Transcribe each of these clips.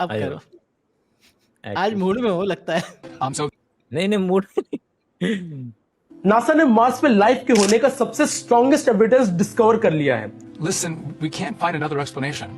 अब अरे करो। वाह! आज एक्टिव मूड में हो लगता है। नहीं मूड नहीं। नासा ने मार्स पे लाइफ के होने का सबसे स्ट्रॉन्गेस्ट एविडेंस डिस्कवर कर लिया है। Listen, we can't find another explanation.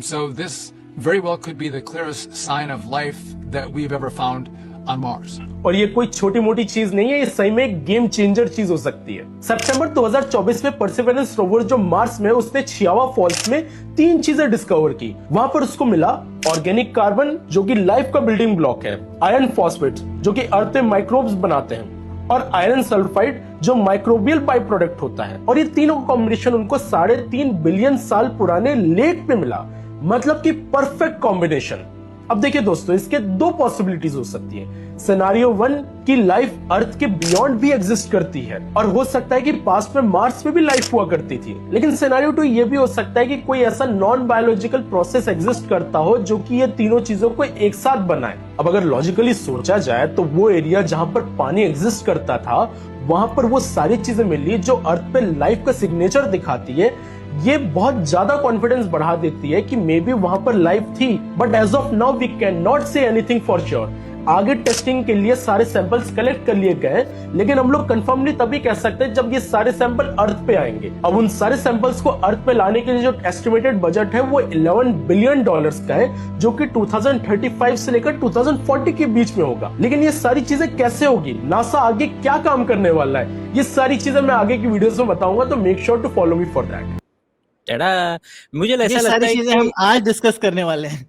So this very well could be the clearest sign of life that we've ever found on Mars. और ये कोई छोटी मोटी चीज नहीं है, ये सही में एक गेम चेंजर चीज हो सकती है। सितंबर 2024 में परसिवरेंस रोवर जो मार्स में उसने छियावा फॉल्स में 3 चीजें डिस्कवर की। वहां पर उसको मिला ऑर्गेनिक कार्बन जो कि लाइफ का बिल्डिंग ब्लॉक है, आयरन फॉस्फेट जो कि अर्थ में माइक्रोब्स बनाते हैं, और आयरन सल्फाइड जो माइक्रोबियल बाई प्रोडक्ट होता है। और ये तीनों का कॉम्बिनेशन उनको 3.5 बिलियन साल पुराने लेक पे मिला, मतलब कि परफेक्ट कॉम्बिनेशन। अब देखिए दोस्तों, इसके 2 पॉसिबिलिटीज हो सकती है। सिनेरियो 1 की लाइफ अर्थ के बियॉन्ड भी एग्जिस्ट करती है, और हो सकता है कि पास्ट में मार्स पे भी लाइफ हुआ करती थी। लेकिन सिनेरियो 2 ये भी हो सकता है कि कोई ऐसा नॉन बायोलॉजिकल प्रोसेस एग्जिस्ट करता हो जो कि ये तीनों चीजों को एक साथ बनाए। अब अगर लॉजिकली सोचा जाए तो वो एरिया जहां पर पानी एग्जिस्ट करता था, वहां पर वो सारी चीजें मिली जो अर्थ पे लाइफ का सिग्नेचर दिखाती है। ये बहुत ज्यादा कॉन्फिडेंस बढ़ा देती है कि मे बी वहां पर लाइफ थी, but as of now we can not say anything for sure. आगे टेस्टिंग के लिए सारे सैंपल्स कलेक्ट कर लिए गए, लेकिन हम लोग कंफर्मली तभी कह सकते हैं जब ये सारे सैंपल अर्थ पे आएंगे। अब उन सारे सैंपल्स को अर्थ पे लाने के लिए जो एस्टिमेटेड बजट है वो $11 बिलियन का है, जो कि 2035 से लेकर 2040 के बीच में होगा। लेकिन ये सारी चीजें कैसे होगी, नासा आगे क्या काम करने वाला है, ये सारी चीजें मैं आगे की वीडियोस में बताऊंगा, तो make sure to follow me for that. मुझे ये ऐसा लगता सारी है चीजें हम आज डिस्कस करने वाले हैं।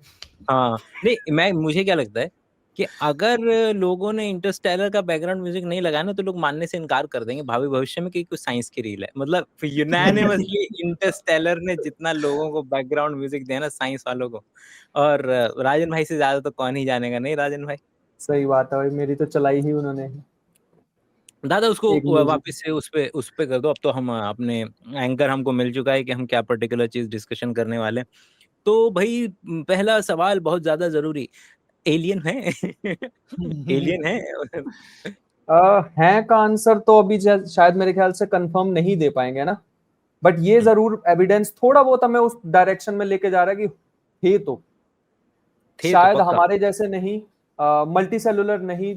हाँ नहीं, मुझे क्या लगता है कि अगर लोगों ने इंटरस्टेलर का बैकग्राउंड म्यूजिक नहीं लगाया ना, तो लोग मानने से इनकार कर देंगे भावी भविष्य में कि कुछ साइंस की रील है। मतलब यूनानिमसली इंटरस्टेलर ने जितना लोगों को बैकग्राउंड म्यूजिक दिया ना, साइंस वालों को, और राजन भाई से ज्यादा तो कौन ही जानेगा, नहीं राजन भाई? सही बात है भाई, मेरी तो चलाई ही उन्होंने। दादा उसको एक म्यूजिक वापस से उस पे कर दो। अब तो हम अपने एंकर हमको मिल चुका है कि हम क्या पर्टिकुलर चीज डिस्कशन करने वाले हैं। तो भाई पहला सवाल बहुत ज्यादा जरूरी, एलियन है? एलियन है? है का आंसर तो अभी शायद मेरे ख्याल से कंफर्म नहीं दे पाएंगे ना, बट ये जरूर एविडेंस थोड़ा बहुत हमें उस डायरेक्शन में लेके जा रहा है कि थे तो शायद पक्का। हमारे जैसे नहीं, मल्टी सेलुलर नहीं,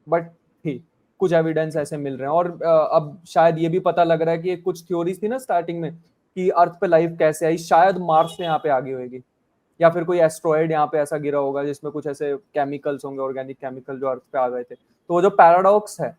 बट थे कुछ एविडेंस ऐसे मिल रहे हैं। और अब शायद ये भी पता लग रहा है कि कुछ थ्योरीज थी ना स्टार्टिंग में कि अर्थ पे लाइफ कैसे आई, शायद मार्स से यहाँ पे आ गई होगी, या फिर कोई एस्ट्रॉयड यहाँ पे ऐसा गिरा होगा जिसमें कुछ ऐसे केमिकल्स होंगे, ऑर्गेनिक केमिकल जो अर्थ पे आ गए थे। तो वो जो पैराडॉक्स है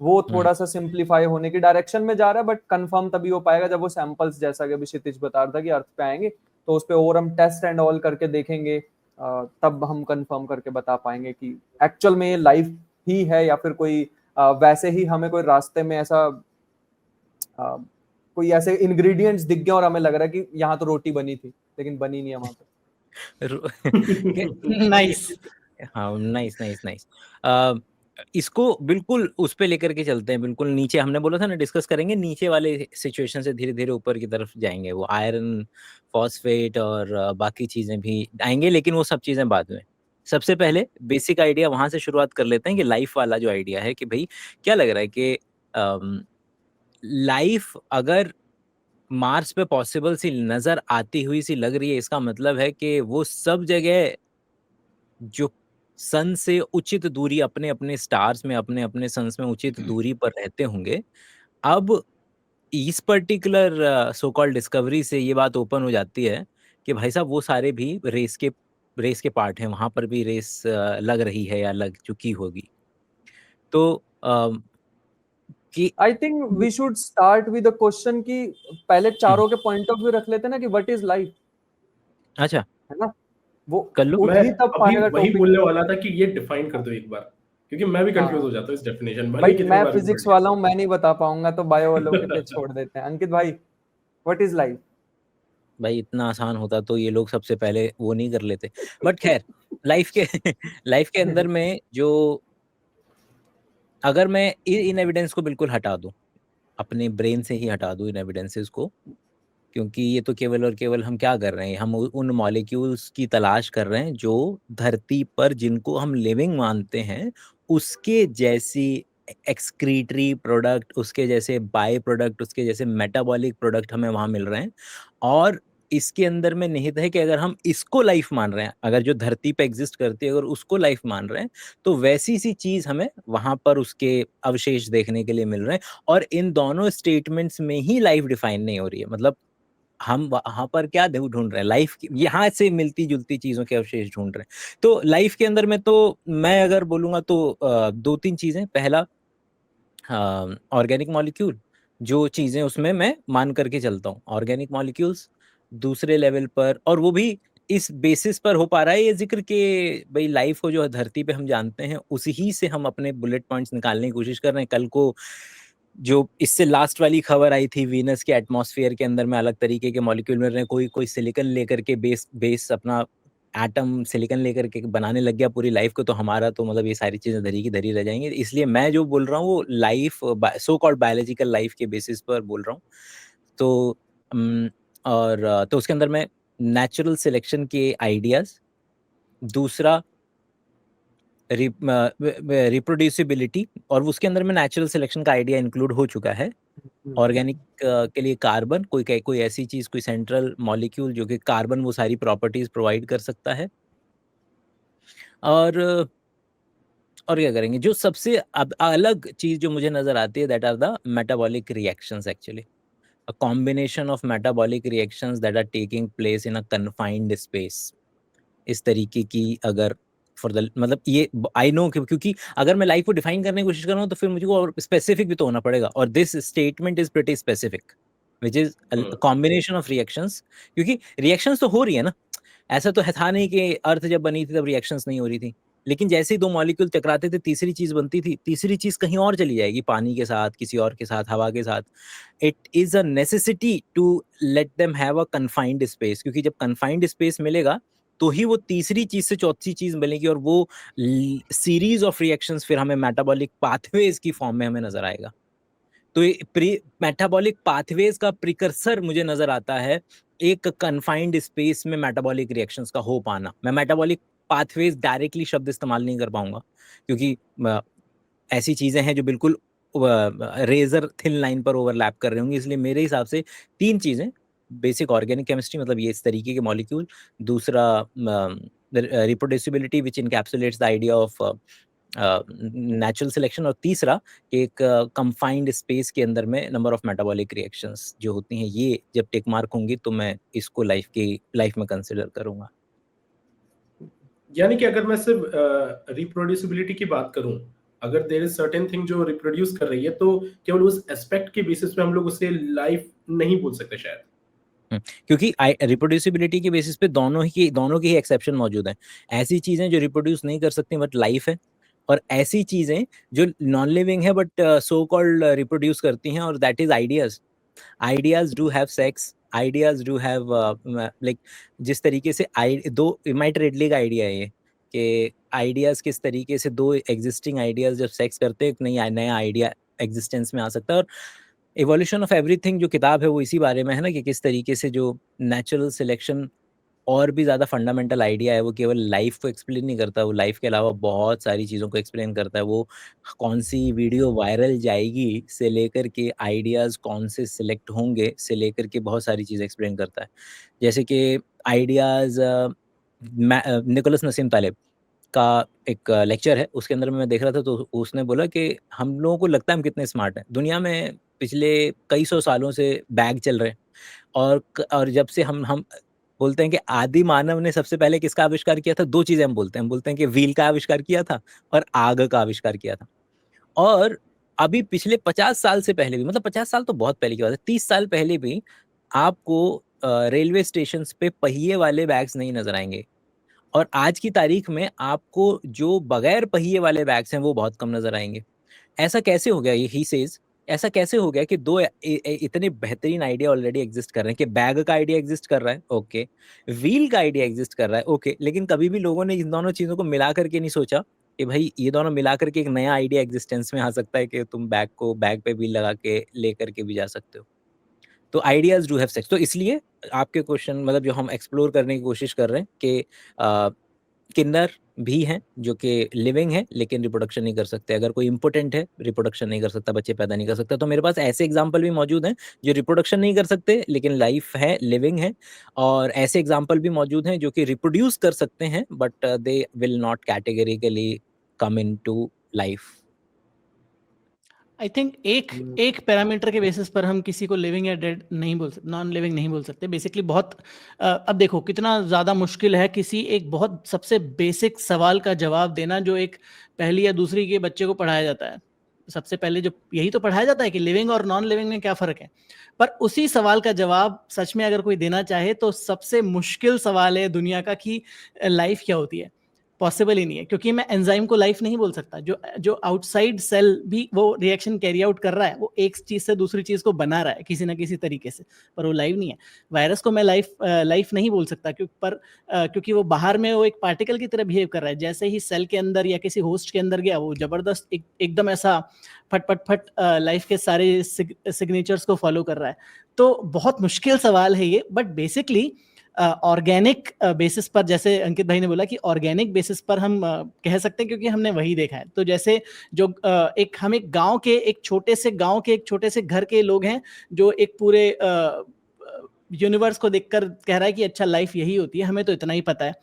वो थोड़ा सा सिंप्लीफाई होने की डायरेक्शन में जा रहा है, बट कंफर्म तभी हो पाएगा जब वो सैंपल्स, जैसा कि अभी क्षितिज बता रहा था कि अर्थ पे आएंगे, तो उस पे और हम टेस्ट एंड ऑल करके देखेंगे, तब हम कंफर्म करके बता पाएंगे कि एक्चुअल में ये लाइफ ही है या फिर कोई वैसे ही हमें कोई रास्ते में ऐसा कोई ऐसे इंग्रेडिएंट्स दिख गए और हमें लग रहा है कि यहाँ तो रोटी बनी थी, लेकिन बनी नहीं है वहां पे। नाइस। हाँ नाइस। इसको बिल्कुल उस पे लेकर के चलते हैं, बिल्कुल नीचे। हमने बोला था ना डिस्कस करेंगे, नीचे वाले सिचुएशन से धीरे धीरे ऊपर की तरफ जाएंगे। वो आयरन फॉस्फेट और बाकी चीजें भी आएंगे, लेकिन वो सब चीजें बाद में। सबसे पहले बेसिक आइडिया वहां से शुरुआत कर लेते हैं कि लाइफ वाला जो आइडिया है, कि भाई क्या लग रहा है कि लाइफ अगर मार्स पे पॉसिबल सी नजर आती हुई सी लग रही है, इसका मतलब है कि वो सब जगह जो सन से उचित दूरी, अपने अपने स्टार्स में, अपने अपने सन्स में उचित दूरी पर रहते होंगे। अब इस पर्टिकुलर सो कॉल्ड डिस्कवरी से ये बात ओपन हो जाती है कि भाई साहब वो सारे भी रेस के पार्ट हैं, वहां पर भी रेस लग रही है या लग चुकी होगी। तो कि I think we should start with the question कि पहले चारों के पॉइंट ऑफ व्यू रख लेते हैं ना कि व्हाट इज लाइफ, अच्छा है ना, वो कर लो। उठ मैं ही तब अभी पाएगा वही टॉपिक। बोलने वाला था कि ये डिफाइन कर दो एक बार, क्योंकि मैं भी कंफ्यूज हो हाँ जाता हूँ इस डेफिनेशन भले भाई, ही कितनी मैं बार भी पढ़ फिजिक्स लिया। वाला हूँ, मैं नहीं बता पाऊंगा, तो बायो वालों के पे छोड़ देते हैं। अंकित भाई, व्हाट इज लाइफ? भाई इतना आसान होता तो ये लोग सबसे पहले वो नहीं कर लेते, बट खैर लाइफ के लाइफ के अंदर में जो, अगर मैं इन एविडेंस को बिल्कुल हटा दूं, अपने ब्रेन से ही हटा दूं इन एविडेंसेस को, क्योंकि ये तो केवल और केवल हम क्या कर रहे हैं, हम उन मॉलिक्यूल्स की तलाश कर रहे हैं जो धरती पर, जिनको हम लिविंग मानते हैं, उसके जैसी एक्सक्रीटरी प्रोडक्ट, उसके जैसे बाय प्रोडक्ट, उसके जैसे मेटाबॉलिक प्रोडक्ट हमें वहां मिल रहे हैं। और इसके अंदर में निहित है कि अगर हम इसको लाइफ मान रहे हैं, अगर जो धरती पे एग्जिस्ट करती है अगर उसको लाइफ मान रहे हैं, तो वैसी सी चीज हमें वहां पर उसके अवशेष देखने के लिए मिल रहे हैं। और इन दोनों स्टेटमेंट्स में ही लाइफ डिफाइन नहीं हो रही है। मतलब हम वहां पर क्या ढूंढ रहे हैं, लाइफ यहाँ से मिलती जुलती चीजों के अवशेष ढूंढ रहे हैं। तो लाइफ के अंदर में तो मैं अगर बोलूंगा तो 2-3 चीजें। पहला, ऑर्गेनिक मॉलिक्यूल, जो चीजें उसमें मैं मान करके चलता हूँ, ऑर्गेनिक मॉलिक्यूल्स। दूसरे लेवल पर, और वो भी इस बेसिस पर हो पा रहा है ये जिक्र कि भाई लाइफ को जो है धरती पे हम जानते हैं उसी ही से हम अपने बुलेट पॉइंट्स निकालने की कोशिश कर रहे हैं। कल को जो इससे लास्ट वाली खबर आई थी, वीनस के एटमॉस्फेयर के अंदर में अलग तरीके के मॉलिक्यूल मिल रहे हैं, कोई सिलिकॉन लेकर के बेस अपना एटम सिलिकॉन लेकर के बनाने लग गया पूरी लाइफ को। तो हमारा तो मतलब ये सारी चीजें धरी की धरी रह जाएंगी। इसलिए मैं जो बोल रहा हूँ वो life, so called biological life के बेसिस पर बोल रहा हूँ। तो तो उसके अंदर में नेचुरल सिलेक्शन के आइडियाज, दूसरा रिप्रोड्यूसिबिलिटी, और उसके अंदर में नेचुरल सिलेक्शन का आइडिया इंक्लूड हो चुका है। ऑर्गेनिक के लिए कार्बन, कोई ऐसी चीज, कोई सेंट्रल मॉलिक्यूल जो कि कार्बन वो सारी प्रॉपर्टीज प्रोवाइड कर सकता है। और क्या करेंगे, जो सबसे अब अलग चीज जो मुझे नजर आती है, that are the metabolic reactions. Actually a combination of metabolic reactions that are taking place in a confined space। इस तरीके की अगर फॉर द मतलब ये आई नो, क्योंकि अगर मैं लाइफ को डिफाइन करने की कोशिश कर रहा हूँ तो फिर मुझे को और स्पेसिफिक भी तो होना पड़ेगा। और this statement is pretty specific, which is combination of reactions. क्योंकि रिएक्शंस तो हो रही है ना, ऐसा तो था नहीं कि अर्थ जब बनी थी तब रिएक्शंस नहीं हो रही थी। लेकिन जैसे ही दो मॉलिक्यूल टकराते थे तीसरी चीज बनती थी, तीसरी चीज कहीं और चली जाएगी, पानी के साथ, किसी और के साथ, हवा के साथ। It is a necessity to let them have a confined space, क्योंकि जब कन्फाइंड स्पेस मिलेगा तो ही वो तीसरी चीज से चौथी चीज बनेगी, और वो सीरीज ऑफ रिएक्शंस फिर हमें मेटाबॉलिक पाथवेज की फॉर्म में हमें नजर आएगा। तो ये मेटाबॉलिक पाथवेज का प्रिकर्सर मुझे नजर आता है एक कन्फाइंड स्पेस में मेटाबॉलिक रिएक्शंस का हो पाना। मैं मेटाबॉलिक पाथवेज डायरेक्टली शब्द इस्तेमाल नहीं कर पाऊंगा, क्योंकि ऐसी चीजें हैं जो बिल्कुल रेजर थिन लाइन पर ओवरलैप कर रहे होंगे। इसलिए मेरे हिसाब से 3 चीजें, बेसिक ऑर्गेनिक केमिस्ट्री, मतलब ये इस तरीके के मॉलिक्यूल, दूसरा reproducibility which encapsulates the idea of natural selection, और तीसरा एक कंफाइंड स्पेस के अंदर में नंबर ऑफ मेटाबॉलिक रिएक्शंस जो होती हैं, ये जब टिक मार्क होंगी तो मैं इसको लाइफ में कंसिडर करूंगा। यानी कि अगर मैं सिर्फ रिप्रोड्यूसिबिलिटी की बात करूं, अगर देयर इज सर्टेन थिंग जो रिप्रोड्यूस कर रही है तो केवल उस एस्पेक्ट के बेसिस पे हम लोग उसे लाइफ नहीं बोल सकते शायद। क्योंकि रिप्रोड्यूसिबिलिटी के बेसिस पे दोनों की एक्सेप्शन मौजूद हैं। ऐसी चीजें जो रिप्रोड्यूस नहीं कर सकती बट लाइफ है, और ऐसी चीजें जो नॉन लिविंग है बट सो कॉल्ड रिप्रोड्यूस करती हैं, और that is ideas do have sex, ideas do have like, जिस तरीके से दो माइट रेडली का आइडिया है ये कि आइडियाज किस तरीके से दो एग्जिस्टिंग आइडियाज जब सेक्स करते हैं एक नया आइडिया एग्जिस्टेंस में आ सकता है। और इवोल्यूशन ऑफ एवरीथिंग जो किताब है वो इसी बारे में है ना, कि किस तरीके से जो नेचुरल सिलेक्शन और भी ज़्यादा फंडामेंटल आइडिया है, वो केवल लाइफ को एक्सप्लेन नहीं करता, वो लाइफ के अलावा बहुत सारी चीज़ों को एक्सप्लेन करता है। वो कौन सी वीडियो वायरल जाएगी से लेकर के आइडियाज़ कौन से सिलेक्ट होंगे से लेकर के बहुत सारी चीज़ें एक्सप्लेन करता है। जैसे कि आइडियाज़, निकोलस नसीम तालिब का एक लेक्चर है, उसके अंदर मैं देख रहा था, तो उसने बोला कि हम लोगों को लगता है हम कितने स्मार्ट हैं। दुनिया में पिछले कई सौ सालों से बैग चल रहे हैं, और जब से हम बोलते हैं कि आदि मानव ने सबसे पहले किसका आविष्कार किया था, 2 चीजें हम बोलते हैं कि व्हील का आविष्कार किया था और आग का आविष्कार किया था। और अभी पिछले 50 साल से पहले भी, मतलब 50 साल तो बहुत पहले की बात है, 30 साल पहले भी आपको रेलवे स्टेशन पे पहिए वाले बैग्स नहीं नजर आएंगे, और आज की तारीख में आपको जो बगैर पहिए वाले बैग्स हैं वो बहुत कम नजर आएंगे। ऐसा कैसे हो गया, ये ही सेज, ऐसा कैसे हो गया कि दो इतने बेहतरीन आइडिया ऑलरेडी एग्जिस्ट कर रहे हैं, कि बैग का आइडिया एग्जिस्ट कर रहा है, ओके, व्हील का आइडिया एग्जिस्ट कर रहा है, ओके, लेकिन कभी भी लोगों ने इन दोनों चीजों को मिला करके नहीं सोचा कि भाई ये दोनों मिला करके एक नया आइडिया एग्जिस्टेंस में आ सकता है कि तुम बैग पे व्हील लगा के ले करके भी जा सकते हो। तो आइडियाज डू हैव सेक्स। तो इसलिए आपके क्वेश्चन, मतलब जो हम एक्सप्लोर करने की कोशिश कर रहे हैं कि किन्नर भी हैं जो कि लिविंग है लेकिन रिप्रोडक्शन नहीं कर सकते। अगर कोई इम्पोर्टेंट है, रिप्रोडक्शन नहीं कर सकता, बच्चे पैदा नहीं कर सकता। तो मेरे पास ऐसे एग्जाम्पल भी मौजूद हैं जो रिप्रोडक्शन नहीं कर सकते लेकिन लाइफ है, लिविंग है। और ऐसे एग्जाम्पल भी मौजूद हैं जो कि रिप्रोड्यूस कर सकते हैं but they will not categorically come in to life. I think एक पैरामीटर के बेसिस पर हम किसी को लिविंग या डेड नहीं बोल सकते, नॉन लिविंग नहीं बोल सकते। बेसिकली बहुत अब देखो कितना ज़्यादा मुश्किल है किसी एक बहुत सबसे बेसिक सवाल का जवाब देना जो एक पहली या दूसरी के बच्चे को पढ़ाया जाता है। सबसे पहले जो यही तो पढ़ाया जाता है कि लिविंग और नॉन लिविंग में क्या फ़र्क है। पर उसी सवाल का जवाब सच में अगर कोई देना चाहे तो सबसे मुश्किल सवाल है दुनिया का कि लाइफ क्या होती है। पॉसिबल ही नहीं है, क्योंकि मैं एंजाइम को लाइफ नहीं बोल सकता। जो आउटसाइड सेल भी वो रिएक्शन कैरी आउट कर रहा है, वो एक चीज से दूसरी चीज को बना रहा है किसी ना किसी तरीके से, पर वो लाइव नहीं है। वायरस को मैं लाइफ नहीं बोल सकता क्योंकि वो बाहर में वो एक पार्टिकल की तरह बिहेव कर रहा है। जैसे ही सेल के अंदर या किसी होस्ट के अंदर गया, वो जबरदस्त एकदम ऐसा फट लाइफ के सारे सिग्नेचर्स को फॉलो कर रहा है। तो बहुत मुश्किल सवाल है ये, बट बेसिकली ऑर्गेनिक बेसिस पर, जैसे अंकित भाई ने बोला कि ऑर्गेनिक बेसिस पर हम कह सकते हैं, क्योंकि हमने वही देखा है। तो जैसे जो हम एक गांव के एक छोटे से घर के लोग हैं जो एक पूरे यूनिवर्स को देखकर कह रहा है कि अच्छा लाइफ यही होती है, हमें तो इतना ही पता है।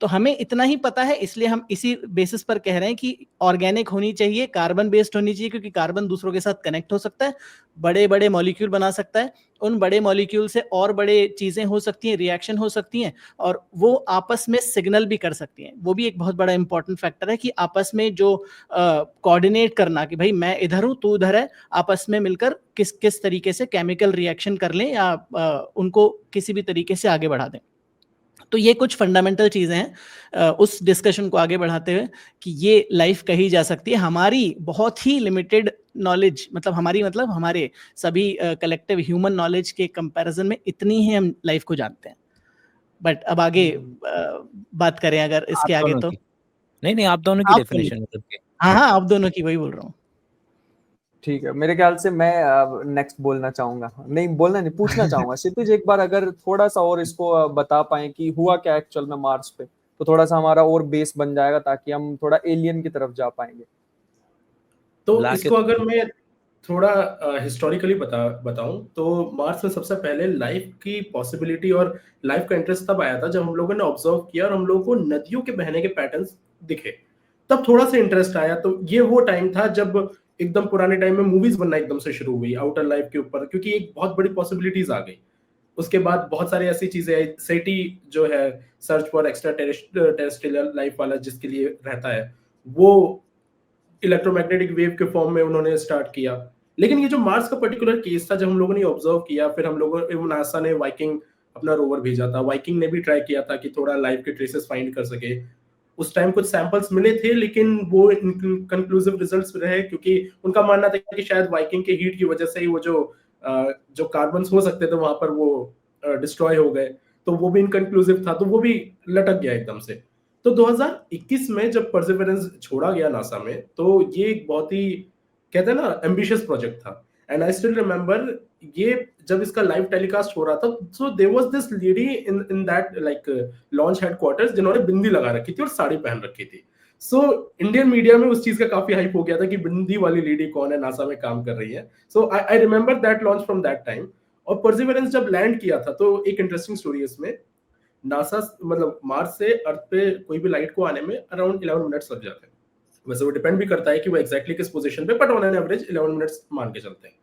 तो हमें इतना ही पता है, इसलिए हम इसी बेसिस पर कह रहे हैं कि ऑर्गेनिक होनी चाहिए, कार्बन बेस्ड होनी चाहिए, क्योंकि कार्बन दूसरों के साथ कनेक्ट हो सकता है, बड़े बड़े मॉलिक्यूल बना सकता है, उन बड़े मॉलिक्यूल से और बड़े चीजें हो सकती हैं, रिएक्शन हो सकती हैं, और वो आपस में सिग्नल भी कर सकती हैं। वो भी एक बहुत बड़ा इंपॉर्टेंट फैक्टर है कि आपस में जो कोऑर्डिनेट करना कि भाई मैं इधर हूँ तू उधर है, आपस में मिलकर किस तरीके से केमिकल रिएक्शन कर लें या उनको किसी भी तरीके से आगे बढ़ा दें। तो ये कुछ फंडामेंटल चीजें हैं उस डिस्कशन को आगे बढ़ाते हुए कि ये लाइफ कही जा सकती है। हमारी बहुत ही लिमिटेड नॉलेज, मतलब हमारे सभी कलेक्टिव ह्यूमन नॉलेज के कंपैरिजन में इतनी ही हम लाइफ को जानते हैं। बट अब आगे बात करें अगर इसके आगे तो नहीं आप दोनों की डेफिनेशन। हाँ आप दोनों की, वही बोल रहा हूँ। ठीक है, मेरे ख्याल से मैं नेक्स्ट बोलना चाहूंगा, पूछना चाहूंगा क्षितिज, एक बार अगर थोड़ा सा और इसको बता पाए कि हुआ क्या एक्चुअल में मार्स पे, तो थोड़ा सा हमारा और बेस बन जाएगा ताकि हम थोड़ा एलियन की तरफ जा पाएंगे। तो इसको अगर मैं थोड़ा हिस्टोरिकली बताऊं तो मार्स में सबसे पहले लाइफ की पॉसिबिलिटी और लाइफ का इंटरेस्ट तब आया था जब हम लोगों ने ऑब्जर्व किया और हम लोगों को नदियों के बहने के पैटर्न्स दिखे, तब थोड़ा सा इंटरेस्ट आया। तो ये वो टाइम था जब एकदम पुराने टाइम में मूवीज बनना एकदम से शुरू हुई आउटर लाइफ के ऊपर, क्योंकि एक बहुत बड़ी पॉसिबिलिटीज आ गई। उसके बाद बहुत सारी ऐसी चीजें आई, सेटी जो है search for extra terrestrial life वाला जिसके लिए रहता है, वो इलेक्ट्रोमैग्नेटिक वेव के फॉर्म में उन्होंने स्टार्ट किया। लेकिन ये जो मार्स का पर्टिकुलर केस था, जब हम लोगों ने ऑब्जर्व किया, फिर हम लोगों नासा ने वाइकिंग अपना रोवर भेजा था, वाइकिंग ने भी ट्राई किया था कि थोड़ा लाइफ के ट्रेसेस फाइंड कर सके। उस टाइम कुछ सैंपल्स मिले थे लेकिन वो कंक्लूसिव रिजल्ट्स रहे, क्योंकि उनका मानना था कि शायद वाइकिंग के हीट की वजह से ही वो जो कार्बन्स हो सकते थे वहां पर वो डिस्ट्रॉय हो गए, तो वो भी इनकंक्लूसिव था, तो वो भी लटक गया एकदम से। तो 2021 में जब परसिवरेंस छोड़ा गया नासा में, तो ये एक बहुत ही कहते हैं ना एम्बिशियस प्रोजेक्ट था। एंड आई स्टिल रिमेंबर ये जब इसका लाइव टेलीकास्ट हो रहा था, so there was this lady in that like launch headquarters जिन्होंने बिंदी लगा रखी थी और साड़ी पहन रखी थी। सो इंडियन मीडिया में उस चीज का काफी हाइप हो गया था कि बिंदी वाली लेडी कौन है, नासा में काम कर रही है। So I remember that launch from that time. और परसिवरेंस जब लैंड किया था, तो एक इंटरेस्टिंग स्टोरी है इसमें। नासा मतलब मार्स से अर्थ पे कोई भी लाइट को आने में अराउंड 11 मिनट्स लग जाते हैं। वैसे वो डिपेंड भी करता है कि वो एग्जैक्टली किस पोजीशन पे, but on an average 11 minutes मान के चलते हैं।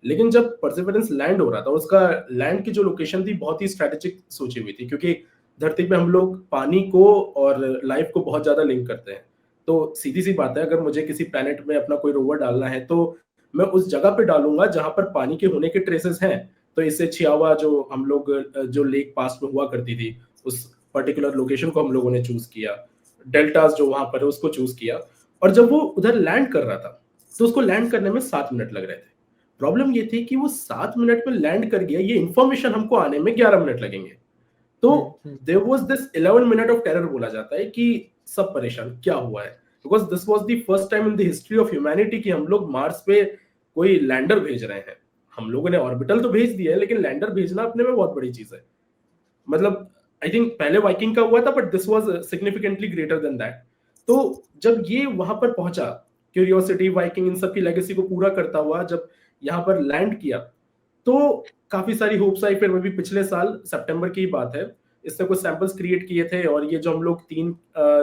लेकिन जब परसिवरेंस लैंड हो रहा था, उसका लैंड की जो लोकेशन थी बहुत ही स्ट्रेटेजिक सोची हुई थी, क्योंकि धरती पे हम लोग पानी को और लाइफ को बहुत ज्यादा लिंक करते हैं। तो सीधी सी बात है, अगर मुझे किसी प्लैनेट में अपना कोई रोवर डालना है तो मैं उस जगह पे डालूंगा जहां पर पानी के होने के ट्रेसेस हैं। तो इससे छियावा जो हम लोग जो लेक पास में हुआ करती थी, उस पर्टिकुलर लोकेशन को हम लोगों ने चूज किया, डेल्टास जो वहां पर है उसको चूज किया। और जब वो उधर लैंड कर रहा था तो उसको लैंड करने में 7 मिनट लग रहे थे। प्रॉब्लम ये थी कि वो 7 मिनट में लैंड कर गया, ये इंफॉर्मेशन हमको आने में 11 मिनट लगेंगे। तो there was this 11 minute of terror बोला जाता है कि सब परेशान क्या हुआ है, because this was the first time in the history of humanity कि हम लोग मार्स पे कोई लैंडर भेज रहे हैं। हम लोगों ने ऑर्बिटल तो भेज दिया है, लेकिन लैंडर भेजना अपने में बहुत बड़ी चीज है। मतलब आई थिंक पहले वाइकिंग का हुआ था, but this was significantly greater than that. तो जब ये वहां पर पहुंचा, क्यूरियोसिटी, वाइकिंग, इन सब की लेगेसी को पूरा करता हुआ जब यहाँ पर लैंड किया, तो काफी सारी होप्स आई। फिर वो भी पिछले साल सितंबर की बात है, इसने कुछ सैंपल्स क्रिएट किए थे, और ये जो हम लोग 3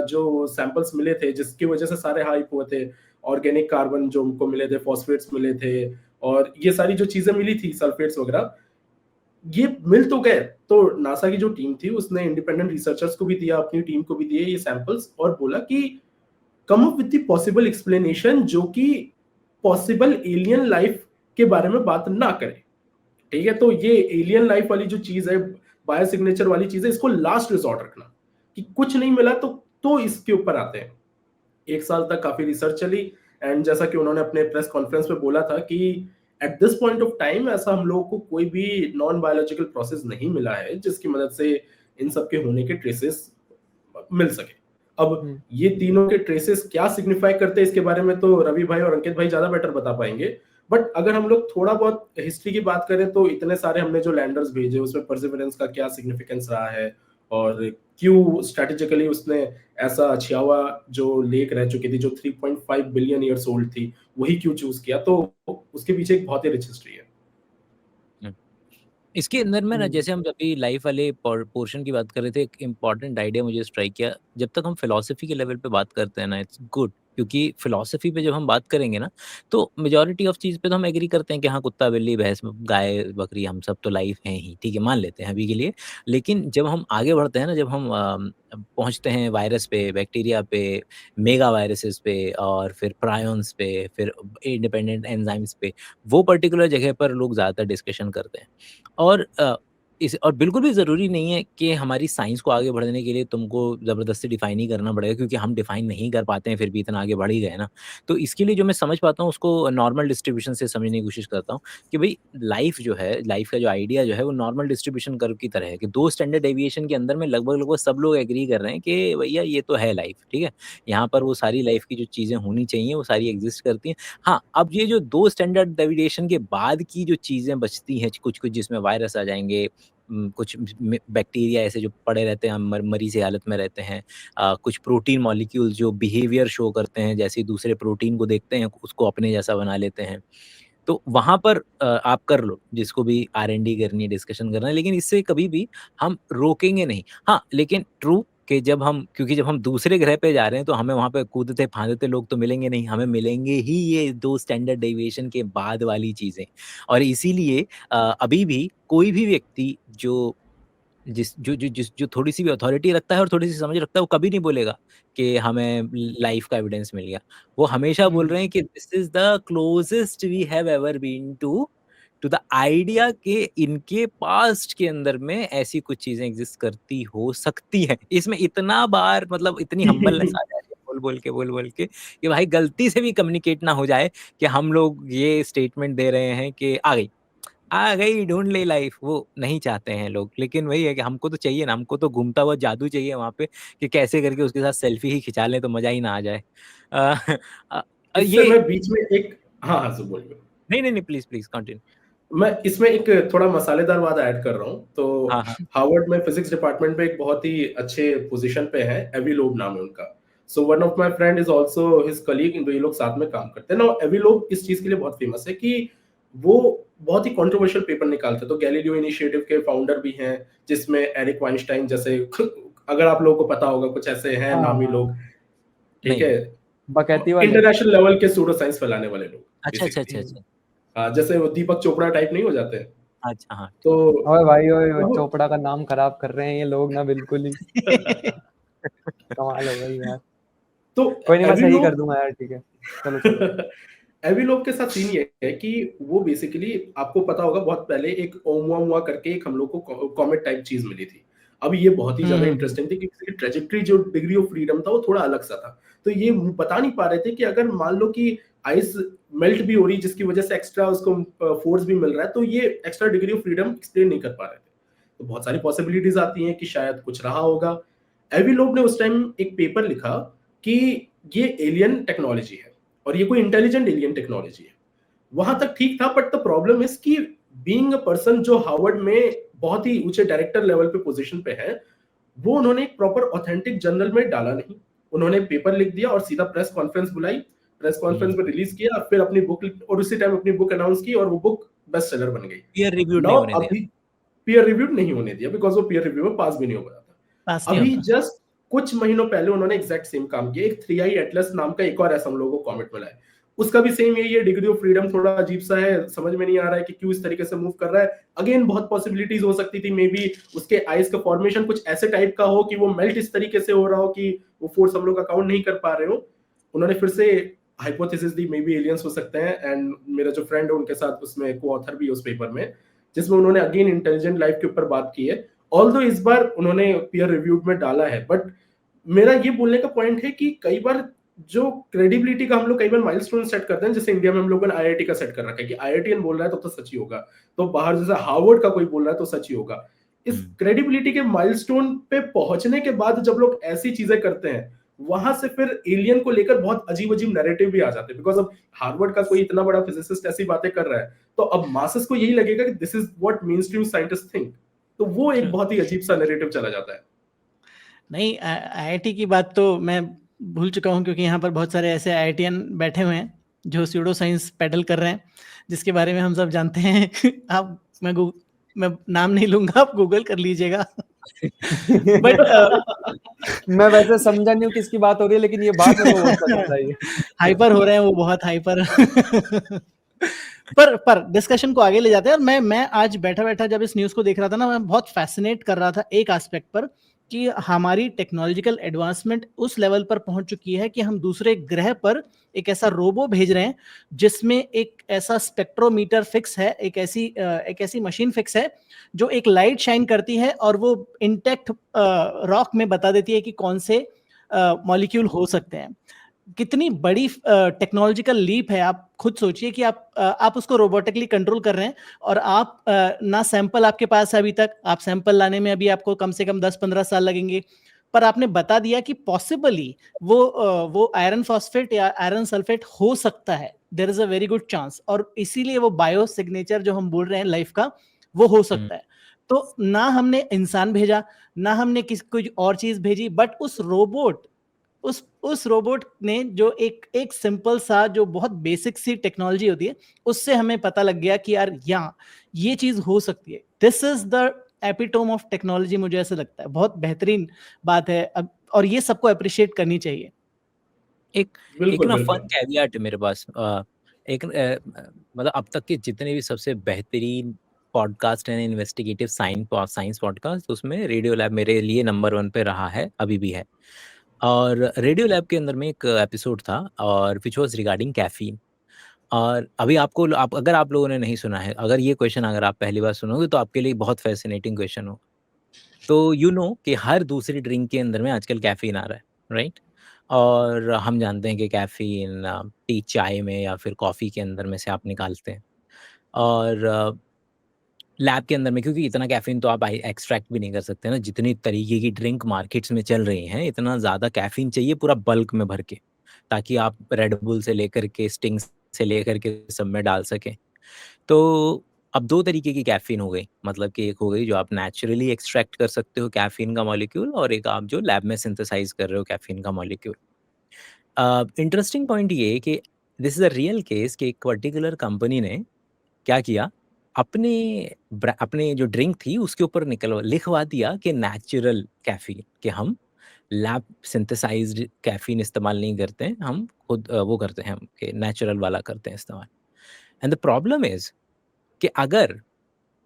जो सैंपल्स मिले थे जिसकी वजह से सारे हाइप हुए थे, ऑर्गेनिक कार्बन जो हमको मिले थे, फॉस्फेट्स मिले थे, और ये सारी जो चीजें मिली थी, सल्फेट्स वगैरह, ये मिल तो गए। तो नासा की जो टीम थी उसने इंडिपेंडेंट रिसर्चर्स को भी दिया, अपनी टीम को भी दिए ये सैंपल्स, और बोला कि come up with the possible explanation जो कि पॉसिबल एलियन लाइफ के बारे में बात ना करे। ठीक है, तो ये एलियन लाइफ वाली जो चीज है, बायो सिग्नेचर वाली चीज है, इसको लास्ट रिजॉर्ट रखना, कि कुछ नहीं मिला तो इसके ऊपर आते हैं। 1 साल तक काफी रिसर्च चली, एंड जैसा कि उन्होंने अपने प्रेस कॉन्फ्रेंस में बोला था कि at this point of time ऐसा हम लोगों को कोई भी नॉन बायोलॉजिकल प्रोसेस नहीं मिला है जिसकी मदद से इन सब के होने के ट्रेसेस मिल सके। अब ये तीनों के ट्रेसेस क्या सिग्निफाई करते हैं इसके बारे में तो रवि भाई और अंकित भाई ज्यादा बेटर बता पाएंगे, बट अगर हम लोग थोड़ा बहुत हिस्ट्री की बात करें तो इतने सारे हमने जो लैंडर्स भेजे उसमें परसिवरेंस का क्या सिग्निफिकेंस रहा है, और क्यों स्ट्रेटेजिकली उसने ऐसा छियावा जो लेक रह चुकी थी जो 3.5 बिलियन ईयर्स ओल्ड थी वही क्यों चूज किया, तो उसके पीछे एक बहुत ही रिच हिस्ट्री है। इसके अंदर में ना, जैसे हम अभी लाइफ वाले पोर्शन की बात कर रहे थे, एक इम्पॉर्टेंट आइडिया मुझे स्ट्राइक किया। जब तक हम फिलॉसफी के लेवल पे बात करते हैं ना, इट्स गुड, क्योंकि फिलॉसफी पे जब हम बात करेंगे ना, तो मेजॉरिटी ऑफ चीज़ पे तो हम एग्री करते हैं कि हाँ, कुत्ता बिल्ली भैंस गाय बकरी हम सब तो लाइफ हैं ही, ठीक है, मान लेते हैं अभी के लिए। लेकिन जब हम आगे बढ़ते हैं ना, जब हम पहुंचते हैं वायरस पे, बैक्टीरिया पे, मेगा वायरसेस पे, और फिर प्रायॉन्स पे, फिर इंडिपेंडेंट एंजाइम्स पे, वो पर्टिकुलर जगह पर लोग ज़्यादातर डिस्कशन करते हैं। और और बिल्कुल भी ज़रूरी नहीं है कि हमारी साइंस को आगे बढ़ने के लिए तुमको ज़बरदस्ती डिफ़ाइन ही करना पड़ेगा, क्योंकि हम डिफ़ाइन नहीं कर पाते हैं, फिर भी इतना आगे बढ़ ही गए ना। तो इसके लिए जो मैं समझ पाता हूँ उसको नॉर्मल डिस्ट्रीब्यूशन से समझने की कोशिश करता हूँ कि भई लाइफ़ जो है, लाइफ़ का जो आइडिया जो है वो नॉर्मल डिस्ट्रीब्यूशन कर्व की तरह है, कि 2 स्टैंडर्ड डेविएशन के अंदर में लगभग सब लोग एग्री कर रहे हैं कि भैया ये तो है लाइफ़, ठीक है? यहाँ पर वो सारी लाइफ़ की जो चीज़ें होनी चाहिए वो सारी एग्ज़िस्ट करती हैं। हाँ, अब ये जो 2 स्टैंडर्ड डेविएशन के बाद की जो चीज़ें बचती हैं, कुछ-कुछ जिसमें वायरस आ जाएँगे, कुछ बैक्टीरिया ऐसे जो पड़े रहते हैं, मरी सी हालत में रहते हैं, कुछ प्रोटीन मॉलिक्यूल्स जो बिहेवियर शो करते हैं, जैसे दूसरे प्रोटीन को देखते हैं उसको अपने जैसा बना लेते हैं। तो वहाँ पर आप कर लो जिसको भी R&D करनी है, डिस्कशन करना है, लेकिन इससे कभी भी हम रोकेंगे नहीं। हाँ, लेकिन ट्रू कि क्योंकि जब हम दूसरे ग्रह पे जा रहे हैं तो हमें वहाँ पे कूदते-फांदते लोग तो मिलेंगे नहीं, हमें मिलेंगे ही ये 2 स्टैंडर्ड डेविएशन के बाद वाली चीज़ें। और इसीलिए अभी भी कोई भी व्यक्ति जो थोड़ी-सी भी अथॉरिटी रखता है और थोड़ी-सी समझ रखता है, वो कभी नहीं बोलेगा कि हमें लाइफ का एविडेंस मिल गया। वो हमेशा बोल रहे हैं कि this is the closest we have ever been to the idea कि इनके पास्ट के अंदर में ऐसी कुछ चीज़ें एग्ज़िस्ट करती हो सकती हैं। इसमें इतना बार मतलब इतनी हम्बलनेस आ जाती है बोल-बोल के कि भाई गलती से भी कम्युनिकेट ना हो जाए कि हम लोग ये स्टेटमेंट दे रहे हैं कि आ गई ढूँढ ली लाइफ, वो नहीं चाहते हैं लोग। लेकिन वही है कि हमको तो चाहिए ना, हमको तो घूमता हुआ जादू चाहिए वहाँ पे, कि कैसे करके उसके साथ सेल्फी ही खिंचा लें तो मज़ा ही ना आ जाए। अ, इससे ये मैं बीच में एक हाँ, सर बोलिए। नहीं, प्लीज़ कंटिन्यू। मैं इसमें एक थोड़ा मसालेदार बात ऐड कर रहा हूँ। तो हाँ, हाँ। हार्वर्ड में फिजिक्स डिपार्टमेंट में एक बहुत ही अच्छे पोजीशन पे है, एवी लोब नाम है उनका। So one of my friend is also his colleague, इन ये लोग साथ में काम करते हैं ना। एवी लोब इस चीज के लिए बहुत फेमस है कि वो बहुत ही कंट्रोवर्शियल पेपर निकालते हैं। तो गैलीलियो इनिशिएटिव के फाउंडर भी हैं, जिसमें एरिक वाइंस्टाइन जैसे अगर आप लोगों को पता होगा, कुछ ऐसे हैं नामी लोग, ठीक नहीं। है, बकैती वाले। इंटरनेशनल लेवल के सूडो साइंस फैलाने वाले लोग अच्छा। बेसिकली। जैसे वो दीपक चोपड़ा टाइप नहीं हो जाते हैं। अच्छा, हाँ। तो ओए भाई, ओए चोपड़ा का नाम खराब कर रहे हैं ये लोग ना, बिल्कुल ही कमाल हो गई यार। तो कोई नहीं, मैं एवी सही लोग कर दूंगा यार, ठीक है। चलो। एवी लोग के साथ सीन ये है कि वो बेसिकली, आपको पता होगा, बहुत पहले एक ओमुआ करके एक हम लोग को कॉमेट टाइप चीज मिली थी। अब ये बहुत ही ज्यादा इंटरेस्टिंग थी क्योंकि इसकी ट्रेजेक्टरी, जो डिग्री ऑफ फ्रीडम था, वो थोड़ा अलग सा था। तो ये बता नहीं पा रहे थे कि अगर मान लो कि आइस मेल्ट भी हो रही, जिसकी वजह से एक्स्ट्रा उसको फोर्स भी मिल रहा है, तो ये extra degree of freedom explain नहीं कर पा रहे थे। तो बहुत सारी पॉसिबिलिटीज आती हैं कि शायद कुछ रहा होगा। एवी लोग ने उस टाइम एक पेपर लिखा कि ये एलियन टेक्नोलॉजी है और ये कोई इंटेलिजेंट एलियन टेक्नोलॉजी है। वहां तक ठीक था, बट द प्रॉब्लम इज कि बीइंग अ पर्सन जो हार्वर्ड में बहुत ही ऊंचे डायरेक्टर लेवल पे पोजीशन पे है, वो उन्होंने एक प्रॉपर ऑथेंटिक जर्नल में डाला नहीं, उन्होंने पेपर लिख दिया और सीधा प्रेस कॉन्फ्रेंस बुलाई, प्रेस कॉन्फ्रेंस में रिलीज किया, फिर अपनी बुक और उसी टाइम अपनी बुक अनाउंस की और वो बुक बेस्ट सेलर बन गई। पीयर रिव्यूड नहीं नाउ होने दिया। अभी पीयर रिव्यूड नहीं होने दिया बिकॉज वो पीयर रिव्यू में पास भी नहीं हो पाया था। पास नहीं अभी होता। जस्ट कुछ महीनों पहले उन्होंने एग्जैक्ट सेम काम किया, एक 3i एटलस नाम का एक और ऐसा हम लोगों को कॉमेट मिला है, उसका भी सेम यही है, डिग्री ऑफ फ्रीडम थोड़ा अजीब सा है, समझ में नहीं आ रहा है कि क्यों इस तरीके से मूव कर रहा है। अगेन बहुत पॉसिबिलिटीज हो सकती थी, मे बी उसके आइज का फॉर्मेशन कुछ ऐसे टाइप का हो कि वो मेल्ट इस तरीके से हो रहा हो कि वो फोर्स हम लोग अकाउंट नहीं कर पा रहे हो। उन्होंने फिर से hypothesis the, may be aliens हो सकते हैं, एंड मेरा जो फ्रेंड है उनके साथ उसमें को ऑथर भी है उस पेपर में, जिसमें उन्होंने अगेन इंटेलिजेंट लाइफ के ऊपर बात की है। ऑल्दो इस बार उन्होंने पीयर रिव्यूड में डाला है, बट मेरा ये बोलने का पॉइंट है कि कई बार जो क्रेडिबिलिटी का हम लोग कई बार माइलस्टोन सेट करते हैं, जैसे इंडिया में हम लोगों ने आईआईटी का सेट कर रखा है कि आईआईटीएन बोल रहा है तो सच ही होगा, तो बाहर जैसे हार्वर्ड का कोई बोल रहा है तो सच ही होगा। इस क्रेडिबिलिटी के माइलस्टोन पे पहुंचने के बाद जब लोग ऐसी चीजें करते हैं, वहां से फिर एलियन को लेकर बहुत अजीब अजीब नैरेटिव भी आ जाते हैं, बिकॉज अब हार्वर्ड का कोई इतना बड़ा फिजिसिस्ट ऐसी बातें कर रहा है तो अब मासेस को यही लगेगा कि this is what main stream scientist think, तो वो एक बहुत ही अजीब सा नैरेटिव चला जाता है। नहीं, आईआईटी की बात तो मैं भूल चुका हूँ, क्योंकि यहाँ पर बहुत सारे ऐसे आईआईटीएन बैठे हुए हैं जो स्यूडो साइंस पेडल कर रहे हैं, जिसके बारे में हम सब जानते हैं। आप मैं नाम नहीं लूंगा, आप गूगल कर लीजिएगा। बट मैं वैसे समझा नहीं हूँ किसकी बात हो रही है, लेकिन ये बात मेरे को बहुत पसंद आई है। हाइपर हो रहे हैं वो, बहुत हाइपर। पर डिस्कशन को आगे ले जाते हैं। और मैं आज बैठा बैठा जब इस न्यूज को देख रहा था ना, मैं बहुत फैसिनेट कर रहा था एक एस्पेक्ट पर, कि हमारी टेक्नोलॉजिकल एडवांसमेंट उस लेवल पर पहुंच चुकी है कि हम दूसरे ग्रह पर एक ऐसा रोबो भेज रहे हैं जिसमें एक ऐसा स्पेक्ट्रोमीटर फिक्स है, एक ऐसी मशीन फिक्स है जो एक लाइट शाइन करती है और वो इंटेक्ट रॉक में बता देती है कि कौन से मॉलिक्यूल हो सकते हैं। कितनी बड़ी टेक्नोलॉजिकल लीप है। आप खुद सोचिए कि आप उसको रोबोटिकली कंट्रोल कर रहे हैं, और आप ना सैंपल आपके पास है अभी तक, आप सैंपल लाने में अभी आपको कम से कम 10-15 साल लगेंगे, पर आपने बता दिया कि पॉसिबली वो आयरन फॉस्फेट या आयरन सल्फेट हो सकता है, there is a very good chance, और इसीलिए वो बायो सिग्नेचर जो हम बोल रहे हैं लाइफ का, वो हो सकता है। तो ना हमने इंसान भेजा, ना हमने कोई और चीज भेजी, बट उस रोबोट ने जो एक सिंपल सा, जो बहुत बेसिक सी टेक्नोलॉजी होती है, उससे हमें पता लग गया कि यार यहाँ ये चीज हो सकती है। This is the epitome of technology, मुझे ऐसा लगता है। बहुत बेहतरीन बात है अब, और ये सबको अप्रिशिएट करनी चाहिए। एक बिल्कुल ना बिल्कुल फन कैवियट है मेरे पास। मतलब अब तक के जितने भी सबसे बेहतरीन पॉडकास्ट हैं इन्वेस्टिगेटिव साइंस पॉडकास्ट, उसमें रेडियो लैब मेरे लिए नंबर 1 पे रहा है, अभी भी है। और रेडियो लैब के अंदर में एक एपिसोड था और विच वाज रिगार्डिंग कैफीन। और अभी अगर आप लोगों ने नहीं सुना है, अगर ये क्वेश्चन अगर आप पहली बार सुनोगे तो आपके लिए बहुत फैसिनेटिंग क्वेश्चन हो। तो कि हर दूसरी ड्रिंक के अंदर में आजकल कैफीन आ रहा है, राइट? और हम जानते हैं कि कैफीन टी, चाय में या फिर कॉफ़ी के अंदर में से आप निकालते हैं। और लैब के अंदर में, क्योंकि इतना कैफीन तो आप एक्सट्रैक्ट भी नहीं कर सकते ना, जितनी तरीके की ड्रिंक मार्केट्स में चल रही हैं, इतना ज़्यादा कैफीन चाहिए पूरा बल्क में भर के, ताकि आप रेड बुल से लेकर के स्टिंग से लेकर के सब में डाल सकें। तो अब 2 तरीके की कैफ़ीन हो गई, मतलब कि एक हो गई जो आप नेचुरली एक्सट्रैक्ट कर सकते हो कैफ़ीन का मॉलिक्यूल, और एक आप जो लैब में सिंथेसाइज़ कर रहे हो कैफ़ीन का मॉलिक्यूल। इंटरेस्टिंग पॉइंट ये है कि this is a real case कि एक पर्टिकुलर कंपनी ने क्या किया, अपने जो ड्रिंक थी उसके ऊपर लिखवा दिया कि नेचुरल कैफ़ीन, कि हम लैब सिंथेसाइज्ड कैफ़ीन इस्तेमाल नहीं करते हैं, हम खुद वो करते हैं, कि नेचुरल वाला करते हैं इस्तेमाल। एंड द प्रॉब्लम इज़ कि अगर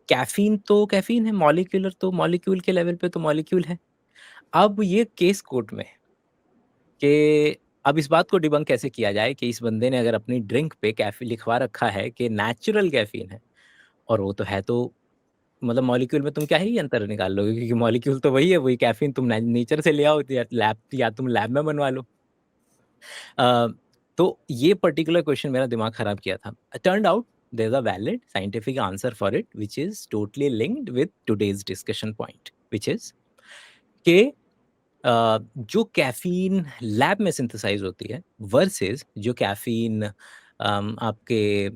कैफ़ीन है, मॉलिक्यूलर, तो मॉलिक्यूल के लेवल पे तो मॉलिक्यूल है। अब ये केस कोर्ट में कि अब इस बात को डिबंक कैसे किया जाए कि इस बंदे ने अगर अपनी ड्रिंक पे कैफ़ीन लिखवा रखा है कि नेचुरल कैफ़ीन है, और वो तो है, तो मतलब मॉलिक्यूल में तुम क्या ही अंतर निकाल लोगे, क्योंकि मॉलिक्यूल तो वही है, वही कैफ़ीन तुम नेचर से ले आओ या तुम लैब में बनवा लो। तो ये पर्टिकुलर क्वेश्चन मेरा दिमाग खराब किया था। Turned out there is a valid scientific answer for it which is totally linked with today's discussion point, which is कि जो कैफीन लैब में सिंथेसाइज होती है वर्सेस जो कैफीन आपके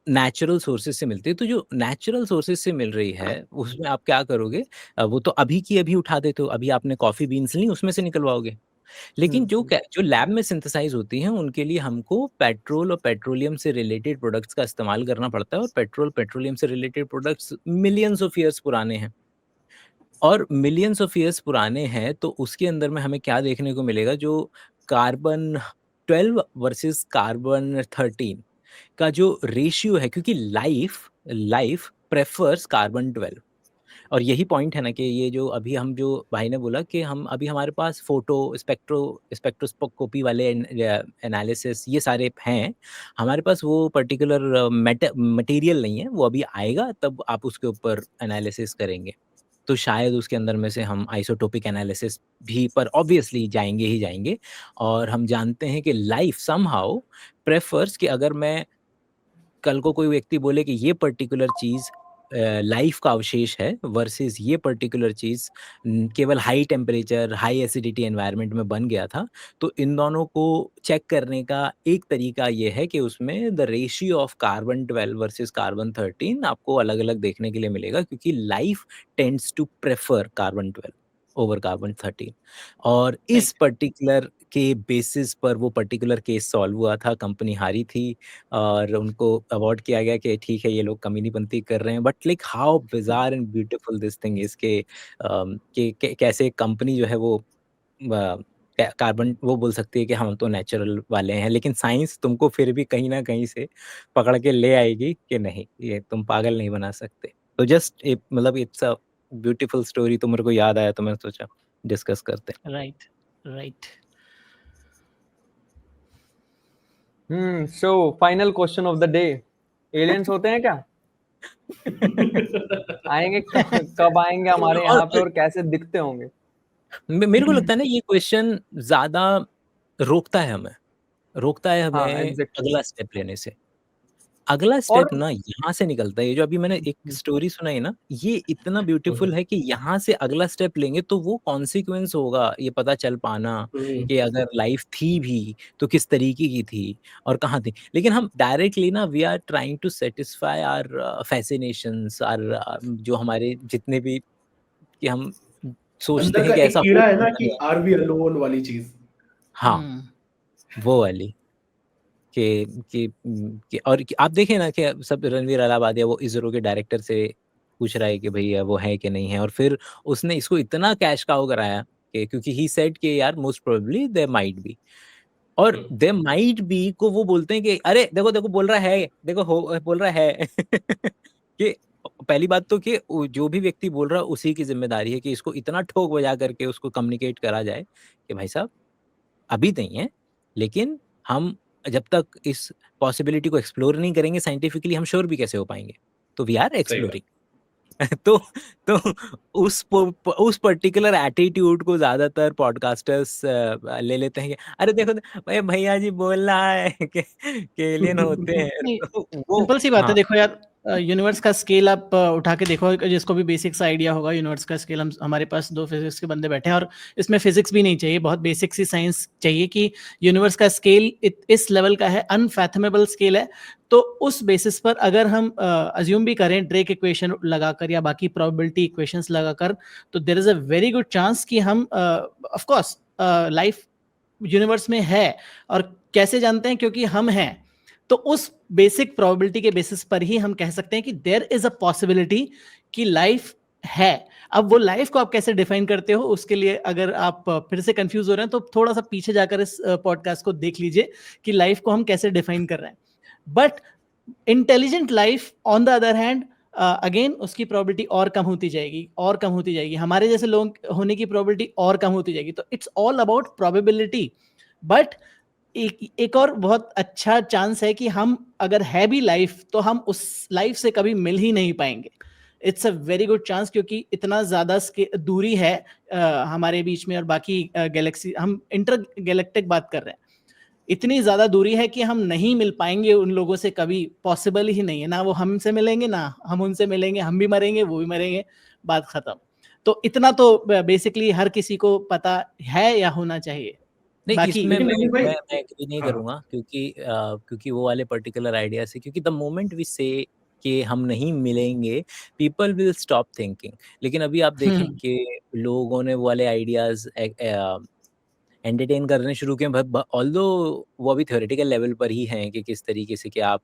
नेचुरल सोर्सेस से मिलती है। तो जो नेचुरल सोर्सेस से मिल रही है उसमें आप क्या करोगे, वो तो अभी की अभी उठा देते हो, अभी आपने कॉफी बीन्स ली उसमें से निकलवाओगे। लेकिन जो लैब में सिंथेसाइज होती हैं उनके लिए हमको पेट्रोल और पेट्रोलियम से रिलेटेड प्रोडक्ट्स का इस्तेमाल करना पड़ता है, और पेट्रोल पेट्रोलियम से related products millions of years पुराने हैं। और मिलियंस ऑफ ईयर्स पुराने हैं तो उसके अंदर में हमें क्या देखने को मिलेगा, जो कार्बन 12 वर्सेस कार्बन 13 का जो रेशियो है, क्योंकि लाइफ लाइफ प्रेफर्स कार्बन 12। और यही पॉइंट है ना कि ये जो अभी हम जो भाई ने बोला कि हम अभी हमारे पास फोटो स्पेक्ट्रोस्कोपी वाले एनालिसिस ये सारे हैं, हमारे पास वो पर्टिकुलर मटेरियल नहीं है, वो अभी आएगा तब आप उसके ऊपर एनालिसिस करेंगे। तो शायद उसके अंदर में से हम आइसोटोपिक एनालिसिस भी पर ऑब्वियसली जाएंगे ही जाएंगे। और हम जानते हैं कि लाइफ समहाउ प्रेफर्स कि अगर मैं कल को कोई व्यक्ति बोले कि ये पर्टिकुलर चीज़ लाइफ का अवशेष है वर्सेस ये पर्टिकुलर चीज़ केवल high temperature high acidity environment में बन गया था, तो इन दोनों को चेक करने का एक तरीका ये है कि उसमें the ratio of carbon 12 versus carbon 13 आपको अलग अलग देखने के लिए मिलेगा, क्योंकि life tends to prefer carbon 12 over carbon 13। और इस Right. पर्टिकुलर के बेसिस पर वो पर्टिकुलर केस सॉल्व हुआ था, कंपनी हारी थी और उनको अवार्ड किया गया कि ठीक है ये लोग कमीनीपंती कर रहे हैं। But like how bizarre and beautiful this thing is कि कैसे कंपनी जो है वो कार्बन वो बोल सकती है कि हम तो नेचुरल वाले हैं, लेकिन साइंस तुमको फिर भी कहीं ना कहीं से पकड़ के ले आएगी कि नहीं ये तुम पागल नहीं बना सकते। तो जस्ट मतलब इट्स अ ब्यूटीफुल स्टोरी, तो मेरे को याद आया तो मैंने सोचा डिस्कस करते हैं। Right right. So final question of the day, aliens होते हैं क्या? आएंगे कब आएंगे हमारे यहाँ पे और कैसे दिखते होंगे? मेरे को लगता है ना ये क्वेश्चन ज्यादा रोकता है हमें हाँ एग्जैक्टली। अगला स्टेप लेने से। अगला स्टेप और ना यहाँ से निकलता है, ये जो अभी मैंने एक स्टोरी सुनाई ना, ये इतना ब्यूटीफुल है कि यहाँ से अगला स्टेप लेंगे तो वो कॉन्सिक्वेंस होगा ये पता चल पाना कि अगर लाइफ थी भी तो किस तरीके की थी और कहाँ थी। लेकिन हम डायरेक्टली ना we are trying to satisfy our fascinations are जो हमारे जितने भी कि हम सोचते अंदर हैं का कि एक ऐसा कीड़ा हो है ना सकता कि है। आर वी अलोन वाली चीज। हाँ वो वाली कि और कि आप देखें ना कि सब रणवीर अलाहाबादिया वो इसरो के डायरेक्टर से पूछ रहा है कि भैया वो है कि नहीं है, और फिर उसने इसको इतना कैश काउ कराया कि क्योंकि ही सेड कि यार most probably there might be, और देयर माइट बी को वो बोलते हैं कि अरे देखो देखो बोल रहा है, देखो हो बोल रहा है कि पहली बात तो कि जो भी व्यक्ति बोल रहा है उसी की जिम्मेदारी है कि इसको इतना ठोक बजा करके उसको कम्युनिकेट करा जाए कि भाई साहब अभी नहीं है, लेकिन हम जब तक इस पॉसिबिलिटी को एक्सप्लोर नहीं करेंगे साइंटिफिकली हम श्योर भी कैसे हो पाएंगे। तो वी आर एक्सप्लोरिंग। तो तो उस पर्टिकुलर एटीट्यूड को ज्यादातर पॉडकास्टर्स ले लेते हैं कि अरे देखो भाई भैया जी बोल रहा है कि एलियन होते हैं। नहीं, तो वो सिंपल सी बात है। हाँ देखो यार, यूनिवर्स का स्केल आप उठा के देखो, जिसको भी बेसिक सा आइडिया होगा यूनिवर्स का स्केल। हमारे पास दो फिजिक्स के बंदे बैठे हैं और इसमें फिजिक्स भी नहीं चाहिए, बहुत बेसिक सी साइंस चाहिए कि यूनिवर्स का स्केल इस लेवल का है, अनफैथमेबल स्केल है। तो उस बेसिस पर अगर हम अज्यूम भी करें ड्रेक इक्वेशन लगाकर या बाकी प्रोबेबिलिटी इक्वेशंस लगाकर, तो there is a very good chance कि हम ऑफ कोर्स लाइफ यूनिवर्स में है। और कैसे जानते हैं? क्योंकि हम हैं। तो उस बेसिक प्रोबेबिलिटी के बेसिस पर ही हम कह सकते हैं कि देयर इज अ पॉसिबिलिटी कि लाइफ है। अब वो लाइफ को आप कैसे डिफाइन करते हो, उसके लिए अगर आप फिर से कंफ्यूज हो रहे हैं तो थोड़ा सा पीछे जाकर इस पॉडकास्ट को देख लीजिए कि लाइफ को हम कैसे डिफाइन कर रहे हैं। But intelligent life on the other hand, again उसकी प्रोबेबिलिटी और कम होती जाएगी और कम होती जाएगी, हमारे जैसे लोग होने की प्रोबेबिलिटी और कम होती जाएगी। तो it's all about probability. But एक और बहुत अच्छा चांस है कि हम अगर है भी लाइफ तो हम उस लाइफ से कभी मिल ही नहीं पाएंगे। It's a very good chance, क्योंकि इतना ज्यादा दूरी है हमारे बीच में और बाकी गैलेक्सी, हम इंटर गैलेक्टिक बात कर रहे हैं, इतनी ज्यादा दूरी है कि हम नहीं मिल पाएंगे उन लोगों से, कभी पॉसिबल ही नहीं है। ना वो हमसे मिलेंगे ना हम उनसे मिलेंगे, हम भी मरेंगे वो भी मरेंगे, बात खत्म। तो इतना तो बेसिकली हर किसी को पता है या होना चाहिए। नहीं, बाकी इसमें लेकिन अंकित भाई मैं एग्री नहीं हाँ करूंगा, क्योंकि वो वाले पर्टिकुलर आइडिया से, क्योंकि द मोमेंट वी से कि हम नहीं मिलेंगे, पीपल विल स्टॉप थिंकिंग। लेकिन अभी आप देखें कि लोगों ने वो वाले आइडियाज एंटरटेन करने शुरू किए, ऑल्दो वो अभी थ्योरेटिकल लेवल पर ही हैं कि किस तरीके से कि आप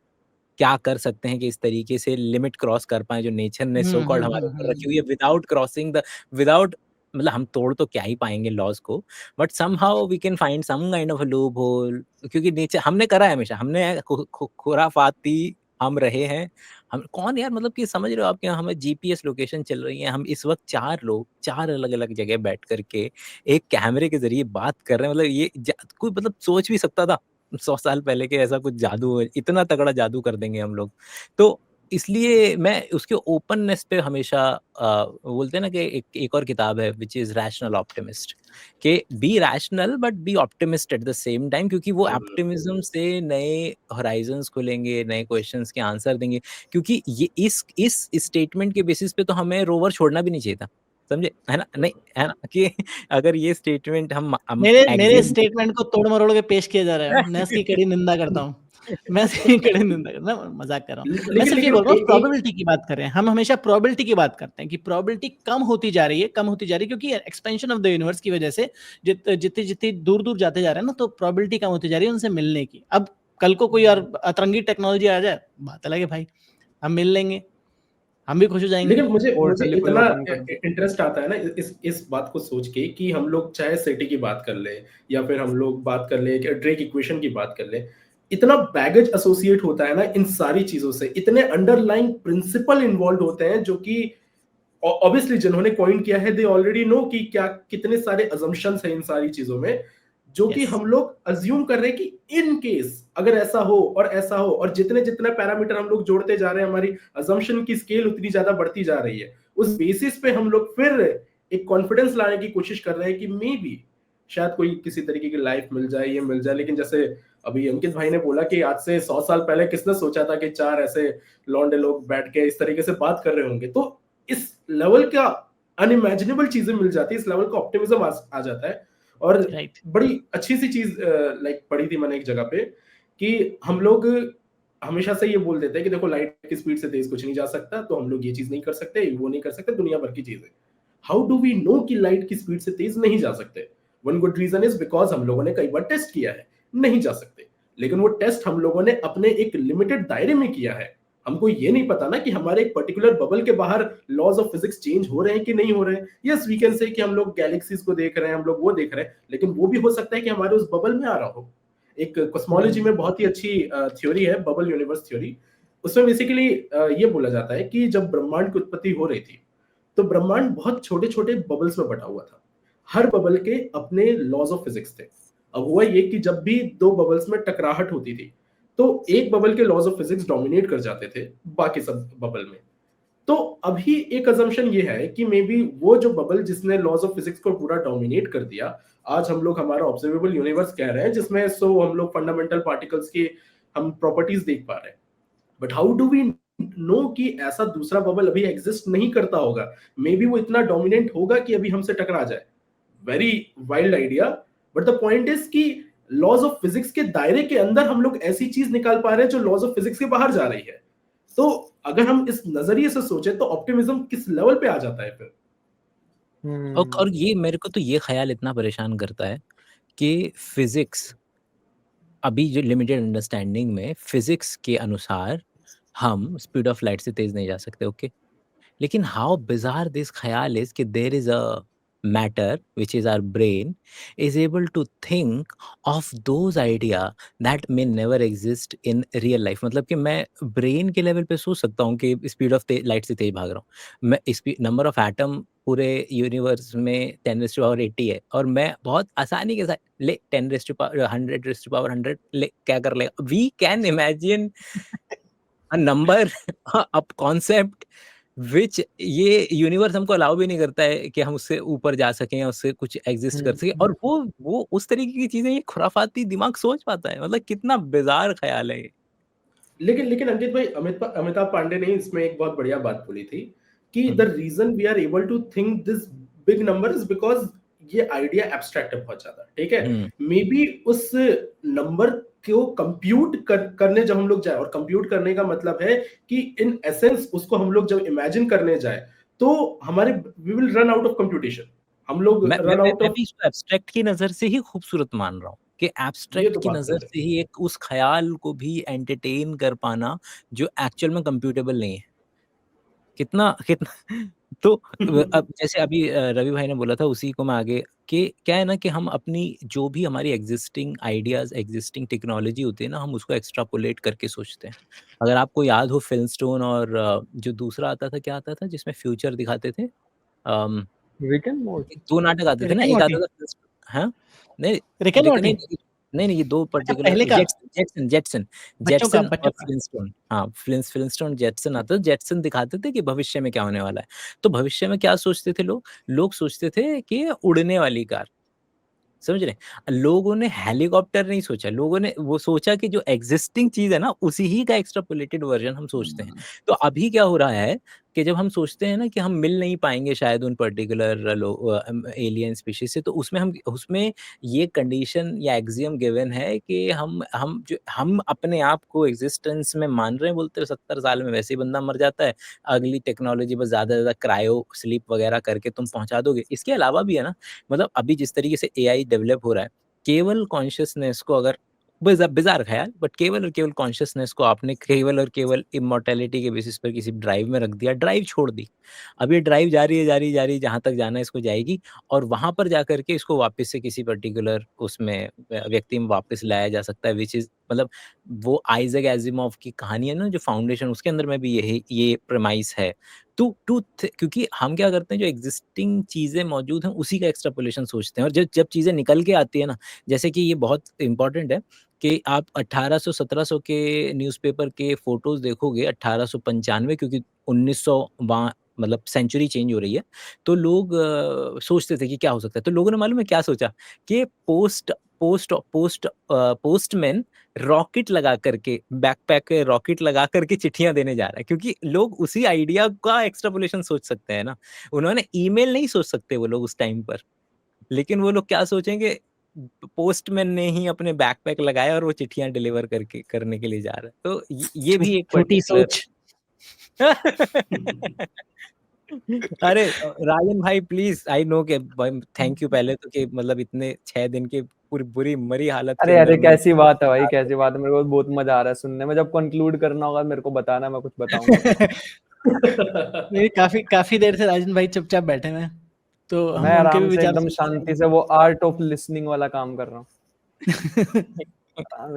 क्या कर सकते हैं कि इस तरीके से लिमिट क्रॉस कर पाए जो नेचर ने सो कॉल्ड हमारे ऊपर रखी हुई है, विदाउट क्रॉसिंग द विदाउट मतलब हम तोड़ तो क्या ही पाएंगे लॉज को, but somehow we can find some kind of a loophole, क्योंकि नेचर हमने करा है हमेशा, हमने खुराफाती हम रहे हैं। हम कौन यार, मतलब कि समझ रहे हो आप कि हमें जीपीएस लोकेशन चल रही है, हम इस वक्त 4 लोग 4 अलग-अलग जगह बैठ करके एक कैमरे के ज़रिए बात कर रहे हैं, मतलब ये कोई मतलब सोच भी सकता था 100 साल पहले कि ऐसा कुछ जादू है, इतना तगड़ा जादू कर देंगे हम लोग। तो इसलिए मैं उसके ओपननेस पे हमेशा बोलते हैं ना कि एक और किताब है व्हिच इज़ रैशनल ऑप्टिमिस्ट, कि be rational but be optimist at the same time, क्योंकि वो ऑप्टिमिज्म से नए हॉराइजंस खुलेंगे, नए क्वेश्चंस के आंसर देंगे। क्योंकि ये इस स्टेटमेंट के बेसिस पे तो हमें रोवर छोड़ना भी नहीं चाहिए था, समझे? है ना? नहीं, है ना? कि अगर ये स्टेटमेंट हम मेरे एग्जिम स्टेटमेंट को तोड़ मरोड़ के पेश किया जा रहा है। मैं इसकी कड़ी निंदा करता हूँ। मैं इसकी कड़ी निंदा करता हूँ, मजाक कर रहा हूँ। मैं लेकिन सिर्फ ये लेकिन बोल रहा हूँ एक प्रोबेबिलिटी की बात कर रहे हैं। हम हमेशा प्रोबेबिलिटी की बात करते हैं कि प्रोबेबिलिटी कम होती जा रही है, कम होती जा रही है, क्योंकि एक्सपेंशन ऑफ द यूनिवर्स की वजह से जितनी जितनी दूर दूर जाते जा रहे हैं ना, तो प्रोबेबिलिटी कम होती जा रही है उनसे मिलने की। अब कल को कोई और अतरंगी टेक्नोलॉजी आ जाए, बात अलग है भाई, हम मिल लेंगे, हम भी खुश हो जाएंगे। लेकिन मुझे और मुझे टेलीफोन इतना ओपन कर दो। इंटरेस्ट आता है ना इस बात को सोच के कि हम लोग चाहे सेटी की बात कर ले या फिर हम लोग बात कर ले ड्रेक इक्वेशन की बात कर ले, इतना बैगेज एसोसिएट होता है ना इन सारी चीजों से, इतने अंडरलाइंग प्रिंसिपल इन्वॉल्व होते हैं जो कि ऑब्वियसली जिन्होंने कॉइन किया है दे ऑलरेडी नो कि क्या कितने सारे अजम्पशंस हैं इन सारी चीजों में, जो कि Yes. हम लोग अज्यूम कर रहे हैं कि इन केस अगर ऐसा हो और ऐसा हो, और जितने जितने पैरामीटर हम लोग जोड़ते जा रहे हैं, हमारी अजम्पशन की स्केल उतनी ज्यादा बढ़ती जा रही है। उस बेसिस पे हम लोग फिर एक कॉन्फिडेंस लाने की कोशिश कर रहे हैं कि मे बी शायद कोई किसी तरीके की लाइफ मिल जाए, ये मिल जाए। लेकिन जैसे अभी अंकित भाई ने बोला कि आज से 100 साल पहले किसने सोचा था कि 4 ऐसे लौंडे लोग बैठ के इस तरीके से बात कर रहे होंगे। तो इस लेवल का अनइमेजिनेबल चीजें मिल जाती है, इस लेवल का ऑप्टिमिज्म आ जाता है। और राइट। बड़ी अच्छी सी चीज लाइक पढ़ी थी मैंने एक जगह पे कि हम लोग हमेशा से ये बोल देते हैं कि देखो लाइट की स्पीड से तेज कुछ नहीं जा सकता, तो हम लोग ये चीज नहीं कर सकते, वो नहीं कर सकते, दुनिया भर की चीजें। हाउ डू वी नो कि लाइट की स्पीड से तेज नहीं जा सकते? One good reason is because हम लोगों ने कई बार टेस्ट किया है, नहीं जा सकते। लेकिन वो टेस्ट हम लोगों ने अपने एक लिमिटेड दायरे में किया है। हमको ये नहीं पता ना कि हमारे एक पर्टिकुलर बबल के बाहर लॉज ऑफ फिजिक्स चेंज हो रहे हैं कि नहीं हो रहे हैं। यस वी कैन से कि हम लोग गैलेक्सीज को देख रहे हैं, हम लोग वो देख रहे हैं, लेकिन वो भी हो सकता है कि हमारे उस बबल में आ रहा हो। एक कॉस्मोलॉजी में बहुत ही अच्छी थ्योरी है, बबल यूनिवर्स थ्योरी। उसमें बेसिकली ये बोला जाता है कि जब ब्रह्मांड की उत्पत्ति हो रही थी, तो ब्रह्मांड बहुत छोटे छोटे बबल्स में बटा हुआ था। हर बबल के अपने लॉज ऑफ फिजिक्स थे। अब हुआ ये कि जब भी दो बबल्स में टकराहट होती थी, तो एक बबल के लॉज ऑफ फिजिक्स डोमिनेट कर जाते थे बाकी सब बबल में। तो अभी एक अजम्पशन ये है कि मे बी वो जो बबल जिसने लॉज ऑफ फिजिक्स को पूरा डोमिनेट कर दिया, आज हम लोग हमारा ऑब्जर्वेबल यूनिवर्स कह रहे हैं, जिसमें सो हम लोग फंडामेंटल पार्टिकल्स की हम प्रॉपर्टीज देख पा रहे हैं। But how do we know कि ऐसा दूसरा बबल अभी एग्जिस्ट नहीं करता होगा? मे बी वो इतना डोमिनेंट होगा कि अभी हमसे टकरा जाए। Very wild idea, but the point is कि लॉज ऑफ फिजिक्स के दायरे के अंदर हम लोग ऐसी चीज निकाल पा रहे हैं जो लॉज ऑफ फिजिक्स के बाहर जा रही है। तो अगर हम इस नजरिए से सोचे तो ऑप्टिमिज्म किस लेवल पे आ जाता है फिर। और ये मेरे को तो ये ख्याल इतना परेशान करता है कि फिजिक्स अभी जो लिमिटेड अंडरस्टैंडिंग में फिजिक्स के अनुसार हम स्पीड ऑफ लाइट से तेज नहीं जा सकते, ओके? लेकिन हाउ बिजार दिस ख्याल इज कि there is a matter which is our brain is able to think of those idea that may never exist in real life. मतलब कि मैं ब्रेन के लेवल पे सोच सकता हूँ कि स्पीड ऑफ लाइट से तेज भाग रहा हूँ, मैं नंबर ऑफ एटम पूरे यूनिवर्स में 10⁻80 है, और मैं बहुत आसानी के साथ ले 10⁻100 ले क्या कर लेगा। We can imagine a number a concept which ये यूनिवर्स हमको अलाउ भी नहीं करता है कि हम उससे ऊपर जा सकें या उससे कुछ एग्जिस्ट कर सके। और वो उस तरीके की चीजें ये खुराफाती दिमाग सोच पाता है, मतलब कितना बिजार ख्याल है ये। लेकिन लेकिन अंकित भाई, अमिताभ पांडे ने इसमें एक बहुत बढ़िया बात बोली थी कि the reason we are able to think this big number is because ये आइडिया एब्स्ट्रैक्ट है बहुत ज्यादा, ठीक है। हम्म मे बी उस नंबर को कंप्यूट करने जब हम लोग जाए, और कंप्यूट करने का मतलब है कि इन एसेंस उसको हम लोग जब इमेजिन करने जाए तो हमारे we will run out of computation, हम लोग रन आउट मैं ऑफ। भी इसको एब्स्ट्रैक्ट की नजर से ही खूबसूरत मान रहा हूँ कि ये एब्स्ट्रैक्ट तो की बात नजर सही है। से ही एक उस ख्याल को भी एंटरटेन कर पाना जो एक्चुअल में कंप्यूटेबल नहीं है। कितना कितना तो अब जैसे अभी रवि भाई ने बोला था उसी को मैं आगे कि क्या है ना कि हम अपनी जो भी हमारी एग्जिस्टिंग आइडियाज एग्जिस्टिंग टेक्नोलॉजी होती है ना, हम उसको एक्सट्रापोलेट करके सोचते हैं। अगर आपको याद हो फिल्मस्टोन और जो दूसरा आता था क्या आता था जिसमें फ्यूचर दिखाते थे, अम, रिक एंड मॉर्टी। 2 नाटक आते थे रिक ना, एंड एक मॉर्टी, आता था फिल्मस्टोन, हाँ? नहीं, रिक एंड रिक मॉर्टी, नहीं, नहीं, नहीं, ये 2 अच्छा पर्टिकुलर पहले का, जेट्सन जेट्सन जेट्सन बच्चों जेट्सन का। और फ्लिंस्टोन, हाँ, फ्लिंस्टोन जेट्सन आता था। जेट्सन दिखाते थे कि भविष्य में क्या होने वाला है। तो भविष्य में क्या सोचते थे लोग? लोग सोचते थे कि उड़ने वाली कार, समझ रहे हैं? लोगों ने हेलीकॉप्टर नहीं सोचा, लोगों ने वो सोचा कि जो एग्जिस्टिंग चीज़ है ना, उसी ही का एक्स्ट्रापोलेटेड वर्ज़न हम सोचते हैं। तो अभी क्या हो रहा है कि जब हम सोचते हैं ना कि हम मिल नहीं पाएँगे शायद उन पर्टिकुलर एलियन स्पीशीज़ से, तो उसमें ये कंडीशन या एक्सियम गिवन है कि हम अपने आप को एक्जिस्टेंस में मान रहे हैं, बोलते हैं 70 साल में वैसे ही बंदा मर जाता है, अगली टेक्नोलॉजी बस ज़्यादा से ज़्यादा क्रायो स्लीप वगैरह करके तुम पहुँचा दोगे। इसके अलावा भी है ना, मतलब अभी जिस तरीके से एआई डेवलप हो रहा है, केवल कॉन्शियसनेस को अगर बिज़ार ख़्याल, बट केवल और केवल कॉन्शियसनेस को आपने केवल और केवल इमॉर्टैलिटी के बेसिस पर किसी ड्राइव में रख दिया, ड्राइव छोड़ दी। अब ये ड्राइव जा रही है, जा रही है, जा रही है, जहाँ तक जाना है इसको जाएगी, और वहाँ पर जाकर के इसको वापस से किसी पर्टिकुलर उसमें व्यक्ति में वापस लाया जा सकता है, व्हिच इज़ मतलब वो आइज़ैक एसिमोव की कहानी है ना, जो फाउंडेशन, उसके अंदर में भी ये प्रेमाइस है। क्योंकि हम क्या करते हैं, जो एग्जिस्टिंग चीज़ें मौजूद हैं उसी का एक्सट्रापोलेशन सोचते हैं, और जब जब चीज़ें निकल के आती है ना, जैसे कि ये बहुत इम्पोर्टेंट है कि आप 1800-1700 के न्यूज़पेपर के फ़ोटोज़ देखोगे, 1895, क्योंकि 1900 वहाँ मतलब सेंचुरी चेंज हो रही है, तो लोग सोचते थे कि क्या हो सकता है? तो लोगों ने मालूम है क्या सोचा कि पोस्टमैन रॉकेट लगा करके, बैकपैक पे रॉकेट लगा करके चिट्ठियाँ देने जा रहा है, क्योंकि लोग उसी आइडिया का एक्सट्रापोलेशन सोच सकते हैं ना। उन्होंने ईमेल नहीं सोच सकते वो लोग उस टाइम पर, लेकिन वो लोग क्या सोचेंगे, पोस्टमैन ने ही अपने बैकपैक लगाया और वो चिट्ठियाँ डिलीवर करने के लिए जा रहा है। तो ये भी एक छोटी पर्टिकुलर सोच। अरे राजन भाई प्लीज़, आई नो कि भाई थैंक यू पहले तो कि मतलब इतने 6 दिन की पूरी बुरी मरी हालत के अरे अंदर अरे में कैसी बात है भाई, कैसी बात है, मेरे को बहुत मजा आ रहा है सुनने में। जब कंक्लूड करना होगा मेरे को बताना, मैं कुछ बताऊंगा। नहीं, काफी काफी देर से राजन भाई चुपचाप बैठे हुए हैं, तो हम मैं उनके भी आराम से विचार एकदम सुनते शांति से वो आर्ट ऑफ लिसनिंग वाला काम कर रहा हूँ।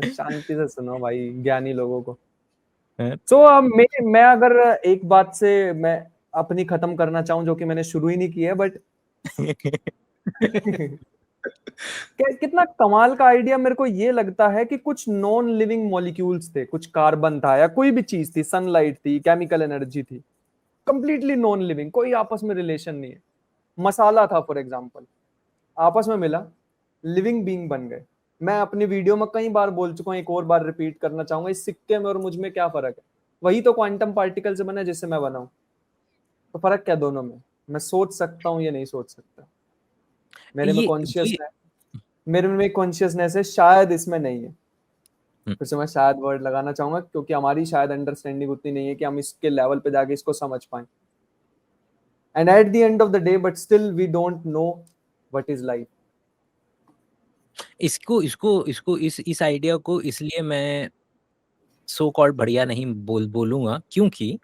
शांति से सुनो भाई ज्ञानी लोगों को। हैं? तो अब मैं अगर एक बात से मैं अपनी खत्म करना चाहूँ, जो कि मैंने शुरू ही नहीं की है, बट कितना कमाल का आइडिया मेरे को ये लगता है कि कुछ नॉन लिविंग मॉलिक्यूल्स थे, कुछ कार्बन था या कोई भी चीज थी, सनलाइट थी, केमिकल एनर्जी थी, कंप्लीटली नॉन लिविंग, कोई आपस में रिलेशन नहीं है। मसाला था फॉर एग्जाम्पल, आपस में मिला, लिविंग बीइंग बन गए। मैं अपनी वीडियो में कई बार बोल चुका हूँ, एक और बार रिपीट करना चाहूंगा, इस सिक्के में और मुझ में क्या फर्क है? वही तो क्वांटम पार्टिकल से बना है जिससे मैं बना हूं। तो फर्क क्या दोनों में? मैं सोच सकता हूँ या नहीं सोच सकता, मेरे में ये कॉन्शियसनेस, मेरे में कॉन्शियसनेस है, शायद इसमें नहीं है। फिर से मैं शायद वर्ड लगाना चाहूंगा, क्योंकि हमारी शायद अंडरस्टैंडिंग उतनी नहीं है कि हम इसके लेवल पे जाके इसको समझ पाए। And at the end of the day, but still we don't know what is life. इसको इसको इसको इस आइडिया को इसलिए मैं सो कॉल्ड बढ़िया नहीं बोलूँगा, क्योंकि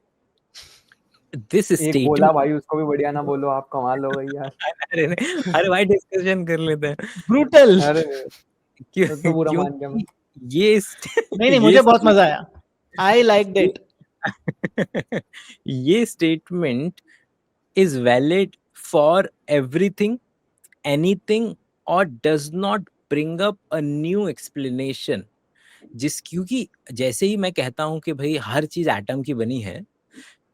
दिस एक बोला स्टेटमेंट भाई, उसको भी बढ़िया ना बोलो, आप कमाल हो गई यार। अरे नहीं, अरे भाई डिस्कशन कर लेते हैं। ब्रूटल। अरे तो बुरा मान गया मैं। क्योंकि ये नहीं नहीं, ये मुझे बहुत मजा आया, आई लाइक दैट। ये statement is valid for everything, anything, और does not bring up a new explanation. क्योंकि जैसे ही मैं कहता हूं कि भाई हर चीज एटम की बनी है,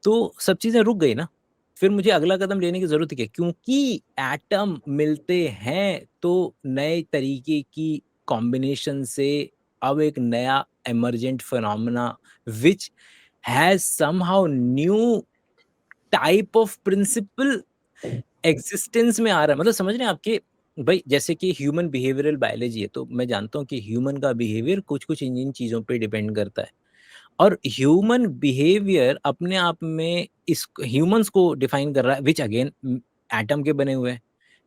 तो सब चीजें रुक गई ना, फिर मुझे अगला कदम लेने की जरूरत है, क्योंकि एटम मिलते हैं तो नए तरीके की कॉम्बिनेशन से अब एक नया emergent phenomena which has somehow new type of principle existence में आ रहा है। मतलब समझ रहे हैं आपके, भाई जैसे कि ह्यूमन बिहेवियरल बायोलॉजी है, तो मैं जानता हूँ कि ह्यूमन का बिहेवियर कुछ-कुछ इन चीज़ों पे डिपेंड करता है। और ह्यूमन बिहेवियर अपने आप में इस ह्यूमन्स को डिफाइन कर रहा है, व्हिच अगेन एटम के बने हुए हैं।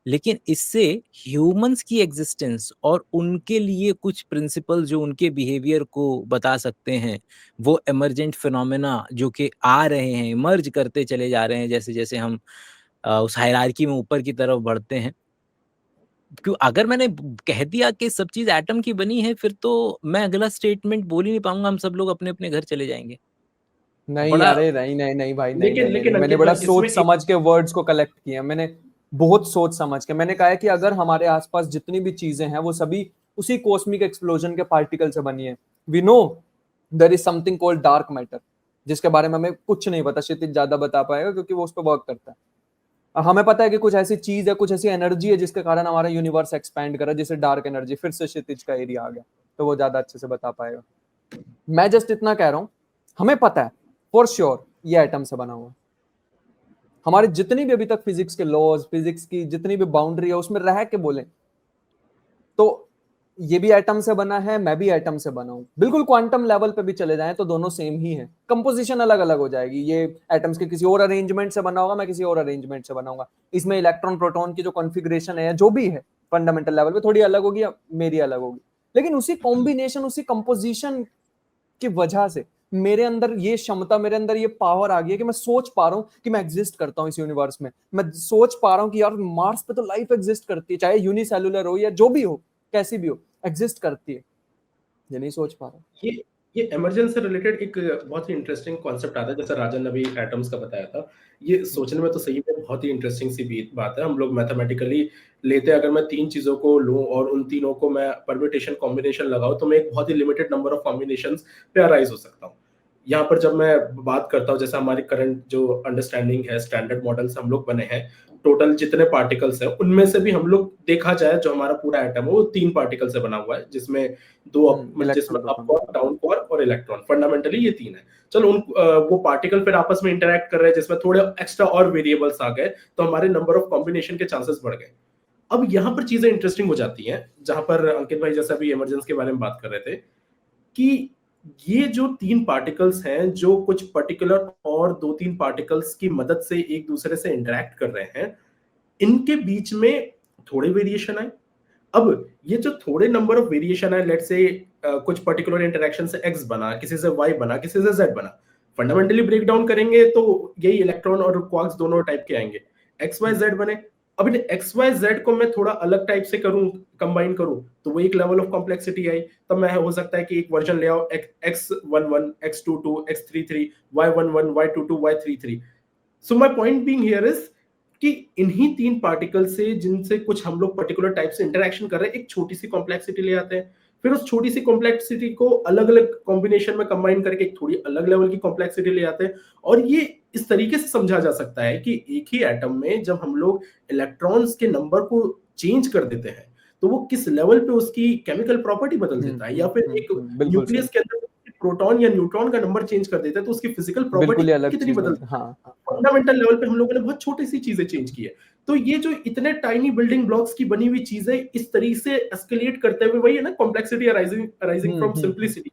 लेकिन इससे ह्यूमन्स की एग्जिस्टेंस और उनके लिए कुछ प्रिंसिपल जो उनके बिहेवियर को बता सकते हैं, वो इमर्जेंट फिनोमेना जो कि आ रहे हैं, इमर्ज करते चले जा रहे हैं जैसे-जैसे हम उस हायरार्की में ऊपर की तरफ बढ़ते हैं। क्यों अगर मैंने कह दिया कि सब चीज़ एटम की बनी है, फिर तो मैं अगला स्टेटमेंट बोल ही नहीं पाऊँगा, हम सब लोग अपने-अपने घर चले जाएँगे। नहीं, बड़ा अरे नहीं भाई, नहीं, लेकिन नहीं, लेकिन नहीं, मैंने अंकित बड़ा भाई, सोच इसमें समझ के वर्ड्स को कलेक्ट किया, मैंने बहुत सोच समझ के। मैंने कहा है कि अगर हमारे आसपास जितनी भी चीजें हैं वो सभी उसी कॉस्मिक एक्सप्लोजन के पार्टिकल से बनी है। We know there is something called dark matter, जिसके बारे में हमें कुछ नहीं पता, क्षितिज ज्यादा बता पाएगा क्योंकि वो उस पर वर्क करता है। हमें पता है कि कुछ ऐसी चीज है, कुछ ऐसी एनर्जी है जिसके कारण हमारा यूनिवर्स एक्सपैंड कर रहा है, जैसे डार्क एनर्जी। फिर से क्षितिज का एरिया आ गया, तो वो ज्यादा अच्छे से बता पाएगा। मैं जस्ट इतना कह रहा हूं, हमें पता है फॉर श्योर ये एटम से बना हुआ है। हमारे जितनी भी अभी तक फिजिक्स के लॉज, फिजिक्स की जितनी भी बाउंड्री है उसमें रह के बोले तो ये भी एटम से बना है, मैं भी एटम से बना हूं। बिल्कुल क्वांटम लेवल पे भी चले जाएं तो दोनों सेम ही है, कंपोजिशन अलग अलग हो जाएगी। ये एटम्स के किसी और अरेंजमेंट से बना होगा, मैं किसी और अरेंजमेंट से बनाऊंगा। इसमें इलेक्ट्रॉन प्रोटॉन की जो कॉन्फ़िगरेशन है, जो भी है फंडामेंटल लेवल पे थोड़ी अलग होगी, मेरी अलग होगी, लेकिन उसी कॉम्बिनेशन, उसी कंपोजिशन की वजह से मेरे अंदर ये क्षमता, मेरे अंदर ये पावर आ गई है कि मैं सोच पा रहा हूँ कि मैं एग्जिस्ट करता हूँ इस यूनिवर्स में। मैं सोच पा रहा हूँ कि यार मार्स पे तो लाइफ एग्जिस्ट करती है, चाहे यूनिसेलुलर हो या जो भी हो, कैसी भी हो, एग्जिस्ट करती है। ये नहीं सोच पा रहा। ये इमरजेंस से रिलेटेड एक बहुत ही इंटरेस्टिंग कॉन्सेप्ट आता है, जैसे राजन ने अभी एटम्स का बताया था। ये सोचने में तो सही में बहुत ही इंटरेस्टिंग सी बात है। हम लोग मैथमेटिकली लेते हैं, अगर मैं 3 चीज़ों को लूँ और उन तीनों को मैं परम्यूटेशन कॉम्बिनेशन लगाऊँ, तो मैं एक बहुत ही लिमिटेड नंबर ऑफ कॉम्बिनेशंस पे अराइज़ हो सकता हूँ। यहाँ पर जब मैं बात करता हूँ, जैसे हमारी करंट जो अंडरस्टैंडिंग है, स्टैंडर्ड मॉडल से हम लोग बने हैं, टोटल जितने पार्टिकल्स हैं, उनमें से भी हम लोग देखा जाए जो हमारा पूरा एटम है वो 3 पार्टिकल से बना हुआ है, जिसमें जिसमें electron up proton. Quark, down quark और इलेक्ट्रॉन, फंडामेंटली ये 3 है। चलो वो पार्टिकल फिर आपस में इंटरैक्ट कर रहे हैं, जिसमें थोड़े एक्स्ट्रा और वेरिएबल्स आ गए, तो हमारे नंबर ऑफ कॉम्बिनेशन के चांसेस बढ़ गए। अब यहाँ पर चीजें इंटरेस्टिंग हो जाती हैं, जहां पर अंकित भाई जैसे अभी इमरजेंस के बारे में बात कर रहे थे, कि ये जो 3 पार्टिकल्स हैं, जो कुछ पर्टिकुलर और 2-3 पार्टिकल्स की मदद से एक दूसरे से इंटरैक्ट कर रहे हैं, इनके बीच में थोड़े वेरिएशन आए। अब ये जो थोड़े नंबर ऑफ वेरिएशन है, लेट्स से कुछ पर्टिकुलर इंटरेक्शन से x बना, किसी से y बना, किसी से z बना, फंडामेंटली ब्रेक डाउन करेंगे तो यही इलेक्ट्रॉन और क्वार्क्स दोनों टाइप के आएंगे, x y z बने। अब इन x y z को मैं थोड़ा अलग टाइप से करूं, कंबाइन करूं, तो वो एक लेवल ऑफ कॉम्प्लेक्सिटी आई। तब मैं हो सकता है कि एक वर्जन ले आओ, x11 x22 x33 y11 y22 y33। So my point being here is कि इन्हीं 3 पार्टिकल से, जिनसे कुछ हम लोग पर्टिकुलर टाइप से इंटरेक्शन कर रहे हैं, एक छोटी सी कॉम्प्लेक्सिटी ले आते हैं, फिर उस छोटी सी कॉम्प्लेक्सिटी को अलग अलग कॉम्बिनेशन में कंबाइन करके एक थोड़ी अलग लेवल की कॉम्प्लेक्सिटी ले आते हैं। और ये इस तरीके से समझा जा सकता है कि एक ही एटम में जब हम लोग इलेक्ट्रॉन्स के नंबर को चेंज कर देते हैं, तो वो किस लेवल पे उसकी केमिकल प्रॉपर्टी बदल देता है, या फिर एक बिल्कुल न्यूक्लियस के अंदर प्रोटॉन या न्यूट्रॉन का नंबर चेंज कर देता है, तो उसकी फिजिकल बिल्कुल प्रॉपर्टी ही अलग कितनी चीज बदल। बनती है। हाँ। फंडामेंटल लेवल पे हम लोगों ने बहुत छोटी सी चीजें चेंज की है। तो ये जो इतने टाइनी बिल्डिंग ब्लॉक्स की बनी हुई चीजें इस तरीके से एस्केलेट करते हुए, वही है ना कॉम्प्लेक्सिटी अराइजिंग फ्रॉम सिंप्लिसिटी,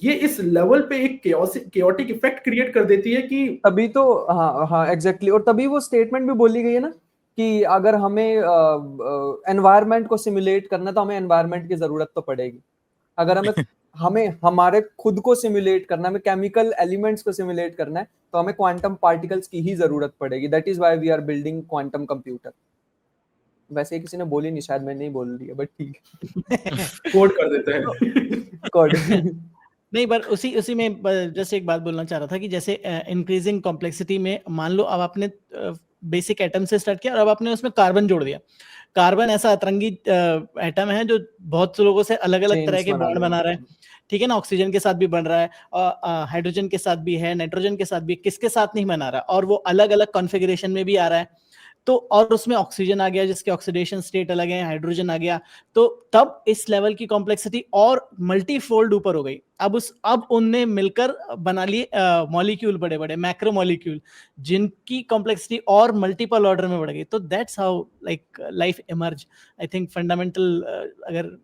ये इस लेवल पे एक केओटिक इफेक्ट क्रिएट कर देती है कि तभी तो हाँ एग्जैक्टली। और तभी वो स्टेटमेंट भी बोली गई है ना कि अगर हमें एनवायरनमेंट को सिमुलेट करना है तो हमें एनवायरनमेंट की जरूरत तो पड़ेगी। अगर हमें हमारे खुद को सिमुलेट करना है, हमें केमिकल एलिमेंट्स को सिमुलेट करना है, तो हमें क्वांटम पार्टिकल्स की ही जरूरत पड़ेगी। That is why we are building quantum computer. वैसे किसी ने बोली नहीं, शायद मैंने नहीं बोल दिया, बट ठीक है। कोड कर देते हैं। कोड। नहीं, पर उसी में जैसे एक बात बोलना चाह रहा था कि जैसे इंक्रीजिंग कॉम्प्लेक्सिटी में मान लो अब आपने बेसिक एटम से स्टार्ट किया और अब आपने उसमें कार्बन जोड़ दिया। कार्बन ऐसा अतरंगी एटम है जो बहुत से लोगों से अलग अलग तरह के बॉन्ड बना रहा है, ठीक है ना। ऑक्सीजन के साथ भी बन रहा है, और हाइड्रोजन के साथ भी है, नाइट्रोजन के साथ भी, किसके साथ नहीं बना रहा, और वो अलग अलग कॉन्फ़िगरेशन में भी आ रहा है। तो और उसमें ऑक्सीजन आ गया जिसके ऑक्सीडेशन स्टेट अलग है, हाइड्रोजन आ गया, तो तब इस लेवल की कॉम्प्लेक्सिटी और मल्टीफोल्ड ऊपर हो गई। अब उनने मिलकर बना लिए मॉलिक्यूल, बड़े बड़े मैक्रो मॉलिक्यूल, जिनकी कॉम्प्लेक्सिटी और मल्टीपल ऑर्डर में बढ़ गई। तो that's how like life emerge. I think fundamental, अगर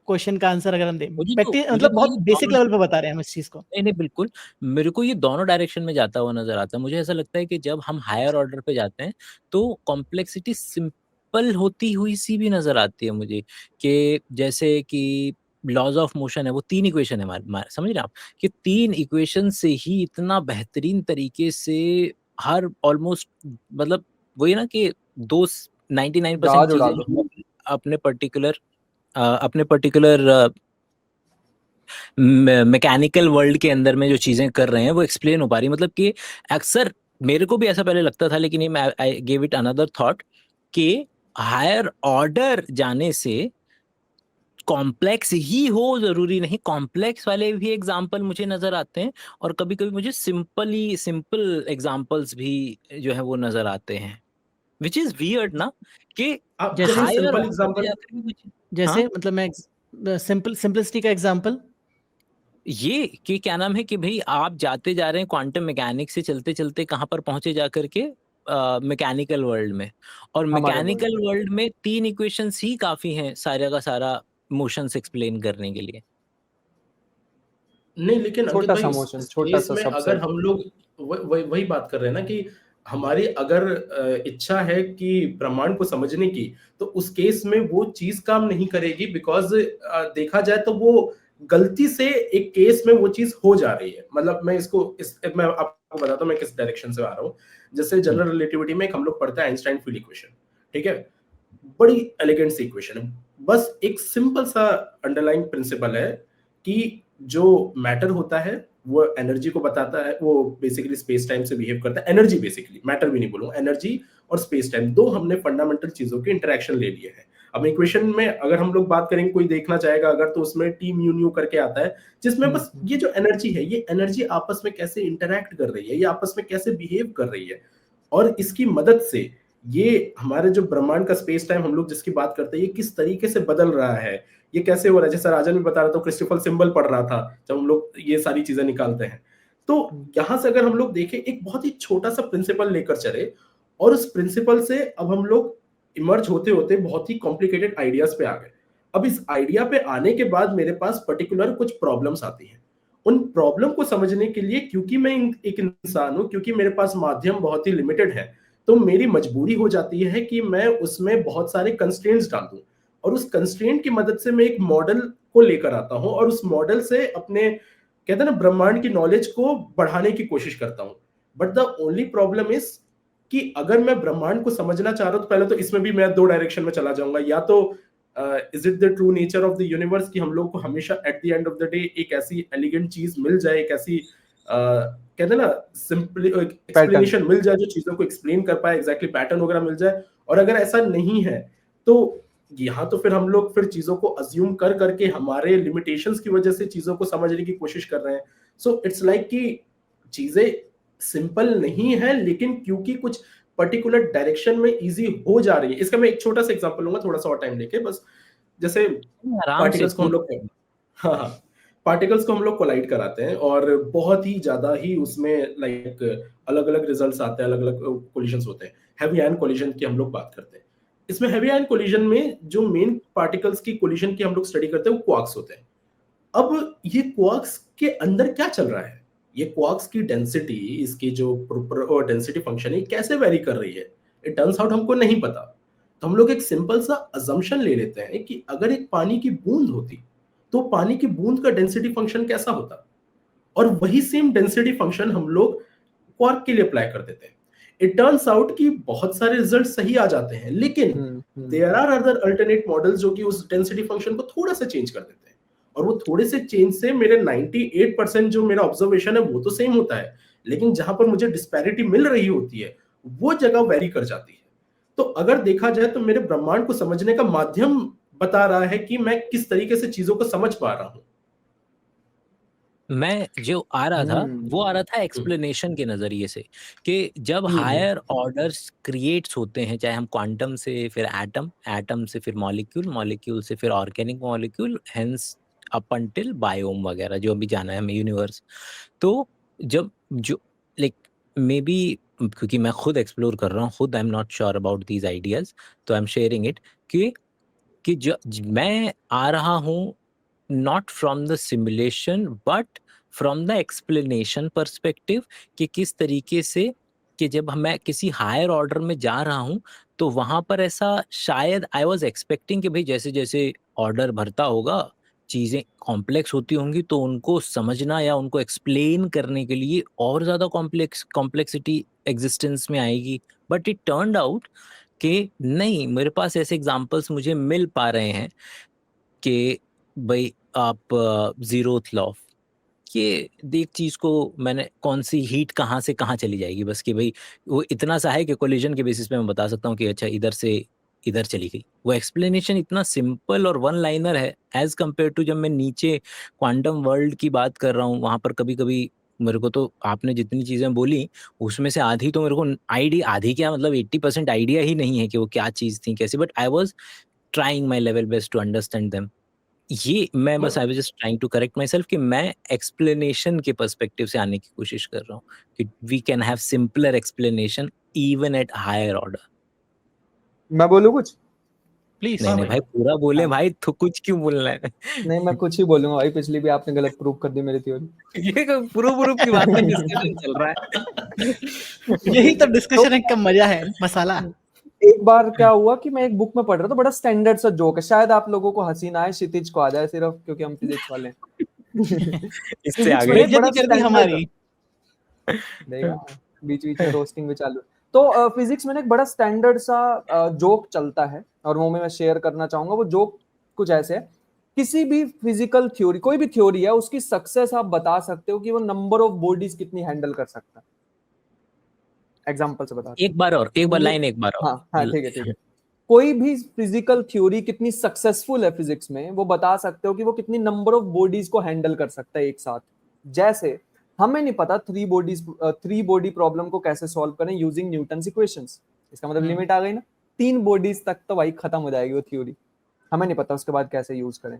क्वेश्चन का आंसर अगर हम दें, मुझे मतलब तो बहुत ये बेसिक दोनों, लेवल पे बता रहे हैं हम इस चीज को। नहीं नहीं बिल्कुल, मेरे को ये दोनों डायरेक्शन में जाता हुआ नजर आता है। मुझे ऐसा लगता है कि जब हम हायर ऑर्डर पे जाते हैं तो कॉम्प्लेक्सिटी सिंपल होती हुई सी भी नजर आती है मुझे, कि जैसे कि लॉज ऑफ मोशन है, वो 3 इक्वेशन है समझ रहे हैं आप, कि 3 इक्वेशन से ही इतना बेहतरीन तरीके से हर ऑलमोस्ट, मतलब वही ना कि दो 99% जहाज उड़ा चीजें दो। जो हम अपने पर्टिकुलर मैकेनिकल वर्ल्ड के अंदर में जो चीजें कर रहे हैं वो एक्सप्लेन हो पा रही, मतलब कि अक्सर मेरे को भी ऐसा पहले लगता था, लेकिन ये मैं I give it another thought कि हायर ऑर्डर जाने से कॉम्प्लेक्स ही हो जरूरी नहीं, कॉम्प्लेक्स वाले भी एग्जाम्पल मुझे नजर आते हैं, और कभी कभी मुझे सिंपल एग्जाम्पल्स भी जो है वो नजर आते हैं, विच इज वियर्ड ना, कि आप जैसे चलिए हायर सिंपल ऑर्डर पे एग्जांपल, जाकर भी मुझे, जैसे हाँ मतलब मैं सिंपलिसिटी का एग्जांपल, ये कि क्या नाम है कि भाई आप जाते जा रहे हैं क्वांटम मैकेनिक्स से चलते चलते कहाँ पर पहुंचे जा करके मैकेनिकल वर्ल्ड में, और हमारे वर्ल्ड मैकेनिकल में वर्ल्ड में 3 इक्वेशंस ही काफी हैं सारा का सारा मोशंस एक्सप्लेन करने के लिए। नहीं लेकिन अंकित छोटा भाई सा मोशन, उस छोटा केस सा में अगर सबसेट। हम लोग वही बात कर रहे हैं ना कि हमारी अगर इच्छा है कि ब्रह्मांड को समझने की, तो उस केस में वो चीज काम नहीं करेगी, बिकॉज देखा जाए तो वो गलती से एक केस में वो चीज हो जा रही है। मतलब मैं आपको बताता हूँ मैं किस डायरेक्शन से आ रहा हूँ। जैसे जनरल रिलेटिविटी में एक हम लोग पढ़ते हैं आइंस्टाइन फील्ड इक्वेशन, ठीक है, बड़ी एलिगेंट सी इक्वेशन है। बस एक सिंपल सा अंडरलाइंग प्रिंसिपल है कि जो मैटर होता है वो एनर्जी को बताता है, वो बेसिकली स्पेस टाइम से बिहेव करता है। एनर्जी बेसिकली, मैटर भी नहीं बोलूंगा, एनर्जी और स्पेस टाइम दो हमने फंडामेंटल चीजों के इंटरेक्शन ले लिए हैं। अब इक्वेशन में अगर हम लोग बात करेंगे, कोई देखना चाहेगा अगर, तो उसमें टी म्यू न्यू करके आता है, जिसमें बस ये जो एनर्जी है, ये एनर्जी आपस में कैसे इंटरैक्ट कर रही है, ये आपस में कैसे बिहेव कर रही है, और इसकी मदद से ये हमारे जो ब्रह्मांड का स्पेस टाइम हम लोग जिसकी बात करते हैं, ये किस तरीके से बदल रहा है, ये कैसे हो रहा है। जैसे राजन भी बता रहा था, क्रिस्टोफर सिंबल पढ़ रहा था जब हम लोग ये सारी चीजें निकालते हैं। तो यहां से अगर हम लोग देखें, एक बहुत ही छोटा सा प्रिंसिपल लेकर चले, और उस प्रिंसिपल से अब हम लोग इमर्ज होते होते बहुत ही कॉम्प्लिकेटेड आइडियाज पे आ गए। अब इस आइडिया पे आने के बाद मेरे पास पर्टिकुलर कुछ प्रॉब्लम्स आती हैं। उन प्रॉब्लम को समझने के लिए, क्योंकि मैं एक इंसान हूं, क्योंकि मेरे पास माध्यम बहुत ही लिमिटेड है, तो मेरी मजबूरी हो जाती है कि मैं उसमें बहुत सारे कंस्ट्रेंट्स डाल दूं, और उस कंस्ट्रेंट की मदद से मैं एक मॉडल को लेकर आता हूं, और उस मॉडल से अपने, कहते हैं ना, ब्रह्मांड की नॉलेज को बढ़ाने की कोशिश करता हूं। But the only problem is कि अगर मैं ब्रह्मांड को समझना चाह रहा हूं, तो पहले तो इसमें भी मैं दो डायरेक्शन में चला जाऊंगा। या तो is it the true nature of the universe कि हम लोग को हमेशा eight the end of the day एक ऐसी एलिगेंट चीज मिल जाए, एक ऐसी कहते हैं ना सिंपली एक्सप्लेनेशन मिल जाए जो चीजों को एक्सप्लेन कर पाए, एग्जैक्टली पैटर्न वगैरह मिल जाए। और अगर ऐसा नहीं है तो यहाँ तो फिर हम लोग फिर चीजों को अज्यूम कर करके हमारे लिमिटेशंस की वजह से चीजों को समझने की कोशिश कर रहे हैं। सो इट्स लाइक कि चीजें सिंपल नहीं है, लेकिन क्योंकि कुछ पर्टिकुलर डायरेक्शन में इजी हो जा रही है। इसका मैं एक छोटा सा एग्जांपल लूंगा, थोड़ा सा और टाइम लेके, बस जैसे आराम से पार्टिकल्स को हम लोग, हाँ, पार्टिकल्स को हम लोग कोलाइड कराते हैं, और बहुत ही ज्यादा ही उसमें लाइक अलग अलग रिजल्ट्स आते हैं, अलग अलग कोलिजन्स होते हैं। हैवी आयन कोलिजन की हम लोग बात करते हैं। इसमें हैवी आयन कोलिजन में जो मेन पार्टिकल्स की कोलिजन की हम लोग स्टडी करते हैं वो क्वार्क्स होते हैं। अब ये क्वार्क्स के अंदर क्या चल रहा है, ये क्वार्क्स की डेंसिटी, इसकी जो डेंसिटी फंक्शन है कैसे वेरी कर रही है, इट टर्न्स आउट हमको नहीं पता। तो हम लोग एक सिंपल सा अजम्पशन ले लेते हैं कि अगर एक पानी की बूंद होती, तो पानी की बूंद का डेंसिटी फंक्शन कैसा होता, और वही सेम डेंसिटी फंक्शन हम लोग क्वार्क के लिए अप्लाई कर देते हैं। इट टर्न्स आउट कि बहुत सारे रिजल्ट सही आ जाते हैं, लेकिन there are other alternate models जो कि उस डेंसिटी फंक्शन को थोड़ा सा चेंज कर देते हैं, और वो थोड़े से चेंज से मेरे 98% जो मेरा ऑब्जर्वेशन है वो तो सेम होता है, लेकिन जहां पर मुझे डिस्पैरिटी मिल रही होती है वो जगह वेरी कर जाती है। तो अगर देखा जाए तो मेरे ब्रह्मांड को समझने का माध्यम बता रहा है कि मैं किस तरीके से चीजों को समझ पा रहा हूं। मैं जो आ रहा था वो आ रहा था एक्सप्लेनेशन के नजरिए से कि जब हायर ऑर्डर्स क्रिएट्स होते हैं, चाहे हम क्वांटम से फिर एटम, एटम से फिर मॉलिक्यूल, मॉलिक्यूल से फिर organic molecule, hence up until biome वगैरह जो भी जाना है हमें यूनिवर्स। तो जब जो लाइक मे बी क्योंकि मैं खुद एक्सप्लोर कर रहा हूँ, खुद I am not sure about these ideas, तो आई एम शेयरिंग इट कि मैं आ रहा हूँ not from the simulation but from the explanation perspective, कि किस तरीके से कि जब मैं किसी हायर ऑर्डर में जा रहा हूँ तो वहां पर ऐसा शायद आई वाज एक्सपेक्टिंग कि भाई जैसे जैसे ऑर्डर भरता होगा चीजें कॉम्प्लेक्स होती होंगी तो उनको समझना या उनको एक्सप्लेन करने के लिए और ज्यादा कॉम्प्लेक्सिटी एग्जिस्टेंस में आएगी। बट इट टर्न्ड आउट कि नहीं, मेरे पास ऐसे एग्जांपल्स मुझे मिल पा रहे हैं कि भाई आप जीरोथ लॉ ये देख चीज को मैंने कौन सी हीट कहाँ से कहाँ चली जाएगी, बस कि भाई वो इतना सा है कि कोलिजन के बेसिस पे मैं बता सकता हूँ कि अच्छा इधर से इधर चली गई। वो एक्सप्लेनेशन इतना सिंपल और वन लाइनर है एज कम्पेयर टू जब मैं नीचे क्वांटम वर्ल्ड की बात कर रहा हूँ, वहां पर कभी कभी मेरे को तो आपने जितनी चीजें बोली उसमें से आधी तो मेरे को आइडिया, आधी क्या मतलब 80% आइडिया ही नहीं है कि वो क्या चीज थी कैसे, but I was trying my level best to understand them. ये मैं बस I was just trying to correct myself कि मैं एक्सप्लेनेशन के पर्सपेक्टिव से आने की कोशिश कर रहा हूँ कि we can have simpler explanation even at higher order. मैं बोलूं कुछ? प्लीज। नहीं नहीं भाई पूरा बोले भाई, तो कुछ क्यों बोलना है? नहीं, मैं कुछ ही बोलूंगा भाई, पिछली भी आपने गलत प्रूव कर दी मेरी थ्योरी। ये प्रूफ की बात में डिस्कशन चल रहा है। यही तो डिस्कशन का मजा है, मसाला। एक बार क्या हुआ कि मैं एक बुक में पढ़ रहा था, बड़ा स्टैंडर्ड सा जोक है, शायद आप लोगों को हंसी ना आए, क्षितिज को आ जाए सिर्फ क्योंकि हम फिजिक्स वाले हैं। इससे Physics आगे में एक बड़ा बेइज्जती कर दी standard हमारी। देखा, बीच बीच में रोस्टिंग भी चालू है। तो फिजिक्स में एक बड़ा स्टैंडर्ड सा जोक चलता है और वो मैं शेयर करना चाहूंगा। वो जोक कुछ ऐसे है, किसी भी फिजिकल थ्योरी, कोई भी थ्योरी है, उसकी सक्सेस आप बता सकते हो कि वो नंबर ऑफ बॉडीज कितनी हैंडल कर सकता है। एग्जांपल से बता, एक बार लाइन एक बार और। हाँ हाँ ठीक है ठीक है। कोई भी फिजिकल थ्योरी कितनी सक्सेसफुल है फिजिक्स में, वो बता सकते हो कि वो कितनी नंबर ऑफ बॉडीज को हैंडल कर सकता है एक साथ। जैसे हमें नहीं पता थ्री बॉडी प्रॉब्लम को कैसे सॉल्व करें यूजिंग न्यूटन्स इक्वेशंस। इसका मतलब लिमिट आ गई ना, 3 बॉडीज तक तो भाई खत्म हो जाएगी वो थ्योरी, हमें नहीं पता उसके बाद कैसे यूज करें।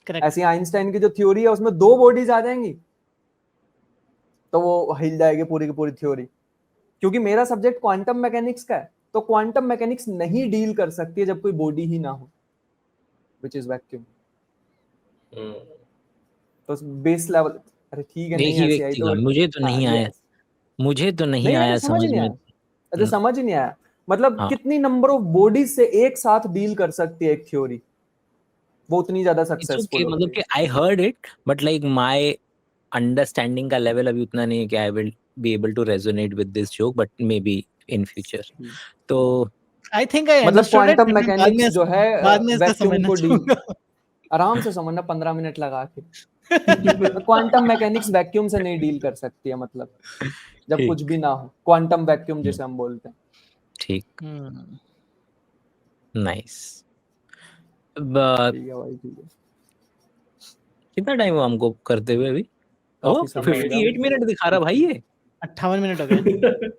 करेक्ट। ऐसी आइंस्टाइन की जो थ्योरी है उसमें 2 बॉडीज आ जाएंगी तो वो हिल जाएगी पूरी की पूरी थ्योरी। क्योंकि मेरा सब्जेक्ट क्वांटम मैकेनिक्स का है, तो क्वांटम मैकेनिक्स नहीं डील कर सकती है जब कोई बॉडी ही ना हो, विच इज वैक्यूम। तो बेस लेवल, अरे ठीक है, नहीं देखिए ऐसी आई तो मुझे तो नहीं आया, मुझे तो नहीं आया समझ नहीं में। आया। अच्छा समझ ही नहीं आया, मतलब हाँ। कितनी नंबर ऑफ बॉडीज से एक साथ डील कर सकती है एक थ्योरी, वो उतनी ज्यादा इट्स सक्सेसफुल ओके, मतलब होती कि है। I heard it but like my understanding का लेवल अभी उतना नहीं है कि I will be able to resonate with this joke, but maybe in future. तो आई थिंक आई मतलब अंडरस्टूड इट, क्वांटम मैं मैकेनिक्स जो है बाद में इसका वैक्यूम समझना को डील चाहूंगा। आराम से समझना 15 मिनट लगा के। क्वांटम मैकेनिक्स वैक्यूम से नहीं डील कर सकती है, मतलब जब ठीक कुछ भी ना हो, क्वांटम वैक्यूम जिसे हम बोलते हैं। ठीक, हम्म, नाइस। ठीक है भाई, ठीक है। कितना टाइम हुआ हमको करते हुए अभी? ओ काफी समय हो गया 58 मिनट दिखा रहा भाई, ये 58 मिनट हो गए।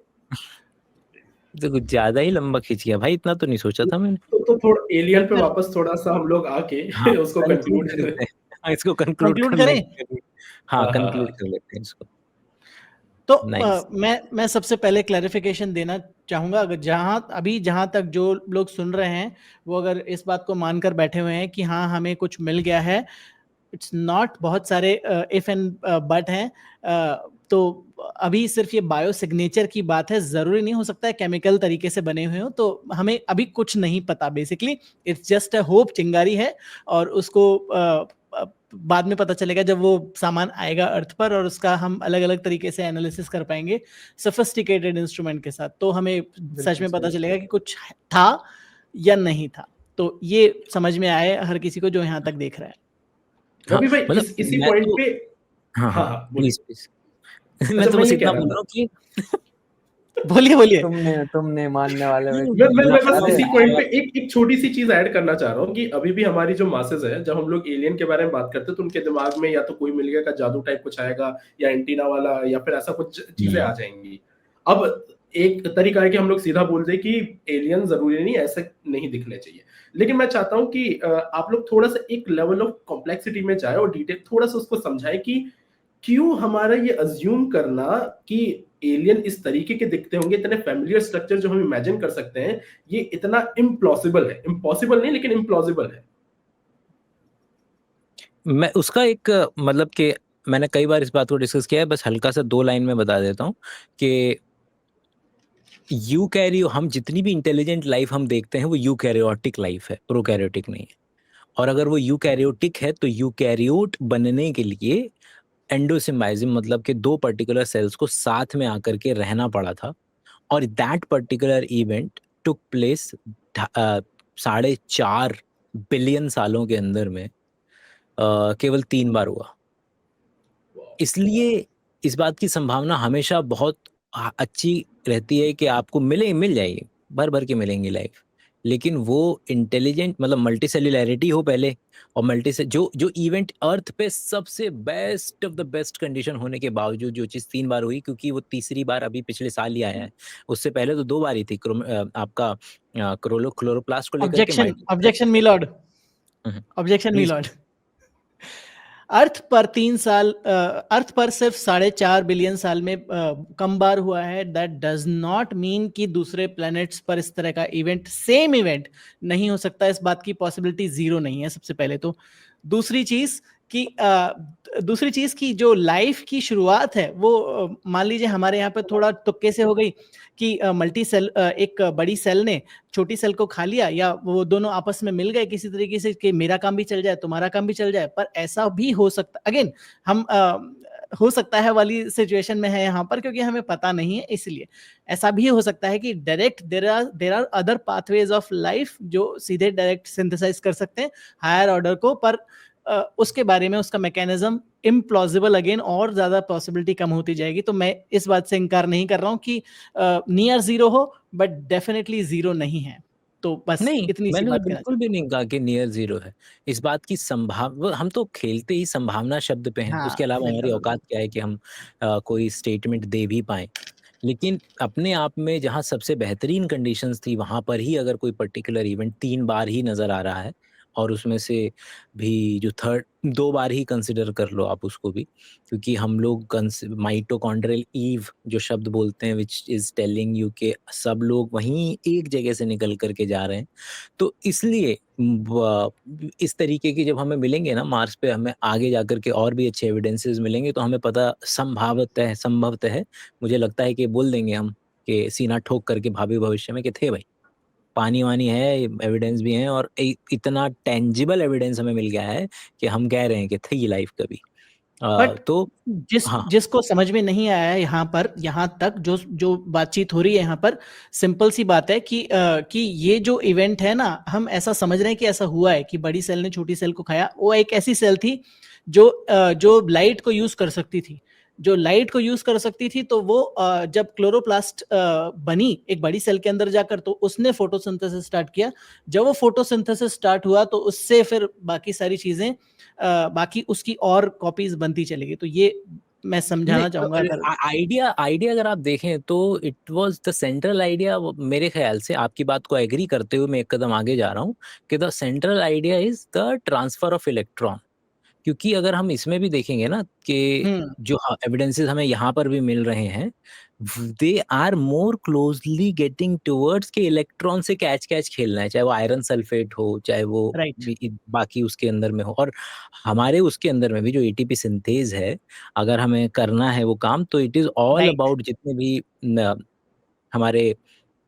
तो कुछ ज्यादा ही लंबा खींच गया भाई, इतना तो नहीं सोचा था मैंने। तो थोड़ा एलियन पे वापस थोड़ा सा हम लोग आके हाँ उसको कंक्लूड कंक्लूड कर करें। लेते हैं। हाँ, इसको कंक्लूड कंक्लूड कर करें। लेते हैं। हाँ हाँ, कंक्लूड हाँ। कर लेते हैं इसको। तो नाइस। मैं सबसे पहले क्लैरिफिकेशन देना चाहूंगा, अगर जहां तक जो लोग सुन रहे हैं वो अगर इस बात को मानकर बैठे हुए हैं कि हाँ हमें कुछ मिल गया है, इट्स नॉट, बहुत सारे इफ एंड बट हैं। तो अभी सिर्फ ये बायो सिग्नेचर की बात है, जरूरी नहीं, हो सकता है केमिकल तरीके से बने हुए हो, तो हमें अभी कुछ नहीं पता। Basically it's just a hope, चिंगारी है, और उसको बाद में पता चलेगा जब वो सामान आएगा अर्थ पर, और उसका हम अलग अलग तरीके से एनालिसिस कर पाएंगे सोफिस्टिकेटेड इंस्ट्रूमेंट के साथ, तो हमें सच में पता चलेगा कि कुछ था या नहीं था। तो ये समझ में आए हर किसी को जो यहाँ तक देख रहा है। रवि भाई मतलब इसी मैं पॉइंट तो पे हाँ हाँ हाँ हाँ बोलिए। प्लीज प्लीज मैं अच्छा तो मैं बस ये कह इतना रहा बोल था रहा हूँ कि बोलिए तुमने मानने वाले में मैं बस अरे इसी पॉइंट पे एक छोटी सी चीज ऐड करना चाह रहा हूँ कि अभी भी हमारी जो मासेस है, जब हम लोग एलियन के बारे में बात करते हैं तो उनके दिमाग में या तो कोई मिल गया का जादू टाइप कुछ आएगा, या एंटीना वाला, या फिर ऐसा कुछ चीजें आ जाएंगी। अब एक तरीका है कि हम लोग सीधा बोल दे कि एलियन जरूरी नहीं ऐसे नहीं दिखने चाहिए, लेकिन मैं चाहता हूं कि आप लोग थोड़ा सा एक लेवल ऑफ कॉम्प्लेक्सिटी में जाए और डिटेल थोड़ा सा उसको समझाए कि क्यों हमारा ये अज्यूम करना कि एलियन इस तरीके के दिखते होंगे, इतने फैमिलियर स्ट्रक्चर जो हम इमेजिन कर सकते हैं, ये इतना इम्प्लॉसिबल है। इम्पॉसिबल नहीं, लेकिन इम्प्लॉसिबल है। मैं उसका एक मतलब कि मैंने कई बार इस बात को डिस्कस किया है, बस हल्का सा 2 लाइन में बता देता हूँ कि हम जितनी भी इंटेलिजेंट लाइफ हम देखते हैं वो यूकैरियोटिक लाइफ है, प्रोकैरियोटिक नहीं है। और अगर वो यूकैरियोटिक है तो यूकैरियोट बनने के लिए एंडोसिम्बाइज्म मतलब कि 2 पर्टिकुलर सेल्स को साथ में आकर के रहना पड़ा था, और that particular event took place 4.5 billion सालों के अंदर में केवल 3 बार हुआ। इसलिए इस बात की संभावना हमेशा बहुत अच्छी रहती है कि आपको मिल जाएगी, भर के मिलेंगी लाइफ, लेकिन वो इंटेलिजेंट मतलब मल्टीसेल्युलैरिटी हो पहले, और जो इवेंट अर्थ पे सबसे best of the best condition होने के बावजूद जो चीज़ 3 बार हुई, क्योंकि वो तीसरी बार अभी पिछले साल ही आया है, उससे पहले तो 2 बार ही थी। आपका क्लोरोप्लास्ट को लेकर के objection my lord, objection my Please. Lord. Earth पर सिर्फ 4.5 बिलियन साल में कम बार हुआ है। दैट डज नॉट मीन कि दूसरे प्लैनेट्स पर इस तरह का इवेंट, सेम इवेंट नहीं हो सकता। इस बात की पॉसिबिलिटी जीरो नहीं है, सबसे पहले तो। दूसरी चीज की जो लाइफ की शुरुआत है वो मान लीजिए हमारे यहाँ पे थोड़ा तुक्के से हो गई कि मल्टी सेल, एक बड़ी सेल ने छोटी सेल को खा लिया, या वो दोनों आपस में मिल गए किसी तरीके से कि मेरा काम भी चल जाए तुम्हारा काम भी चल जाए। पर ऐसा भी हो सकता, अगेन हम हो सकता है वाली सिचुएशन में है यहाँ पर, क्योंकि हमें पता नहीं है, इसलिए ऐसा भी हो सकता है कि direct there are other pathways of life जो सीधे डायरेक्ट सिंथेसाइज कर सकते हैं हायर ऑर्डर को, पर उसके बारे में उसका मैकेनिज्म इम्प्लॉजिबल, अगेन और ज्यादा पॉसिबिलिटी कम होती जाएगी। तो मैं इस बात से इनकार नहीं कर रहा हूं कि नियर जीरो हो, बट डेफिनेटली जीरो नहीं है। तो बस नहीं, इतनी सी मैंने तो बात कहना बिल्कुल भी नहीं कहा कि नियर जीरो है। इस बात की हम तो खेलते ही संभावना शब्द पे हैं। हाँ, उसके अलावा हमारी बिल्कुल। औकात क्या है कि हम कोई स्टेटमेंट दे भी पाएं। लेकिन अपने आप में जहाँ सबसे बेहतरीन कंडीशंस थी वहां पर ही अगर कोई पर्टिकुलर इवेंट 3 बार ही नजर आ रहा है, और उसमें से भी जो 2 बार ही कंसिडर कर लो आप उसको भी, क्योंकि हम लोग माइटोकॉन्ड्रियल ईव जो शब्द बोलते हैं, विच इज टेलिंग यू के सब लोग वहीं एक जगह से निकल करके जा रहे हैं। तो इसलिए इस तरीके की जब हमें मिलेंगे ना मार्स पे, हमें आगे जाकर के और भी अच्छे एविडेंसेस मिलेंगे, तो हमें पता संभवतः है, मुझे लगता है कि बोल देंगे हम कि सीना ठोक करके भावी भविष्य में कि थे भाई, पानी वानी है, एविडेंस भी है, और इतना टेंजिबल एविडेंस हमें मिल गया है कि हम कह रहे हैं कि थी लाइफ कभी। बट तो हाँ, जिसको समझ में नहीं आया है यहाँ पर, यहाँ तक जो बातचीत हो रही है यहाँ पर, सिंपल सी बात है कि ये जो इवेंट है ना, हम ऐसा समझ रहे हैं कि ऐसा हुआ है कि बड़ी सेल ने छोटी सेल को खाया। वो एक ऐसी सेल थी जो लाइट को यूज कर सकती थी, तो वो जब क्लोरोप्लास्ट बनी एक बड़ी सेल के अंदर जाकर, तो उसने फोटोसिंथेसिस स्टार्ट किया। जब वो फोटोसिंथेसिस स्टार्ट हुआ तो उससे फिर बाकी सारी चीजें, बाकी उसकी और कॉपीज बनती चलेगी। तो ये मैं समझाना चाहूंगा। अगर आइडिया अगर आप देखें तो it was the central idea. मेरे ख्याल से आपकी बात को एग्री करते हुए मैं एक कदम आगे जा रहा हूँ कि the central idea is the transfer of electron. क्योंकि अगर हम इसमें भी देखेंगे ना कि जो एविडेंसेस हमें यहाँ पर भी मिल रहे हैं, they are more closely getting towards के इलेक्ट्रॉन से कैच खेलना है, चाहे वो आयरन सल्फेट हो, चाहे वो राइट, बाकी उसके अंदर में हो। और हमारे उसके अंदर में भी जो एटीपी सिंथेज है, अगर हमें करना है वो काम, तो it is all right, about जितने भी हमारे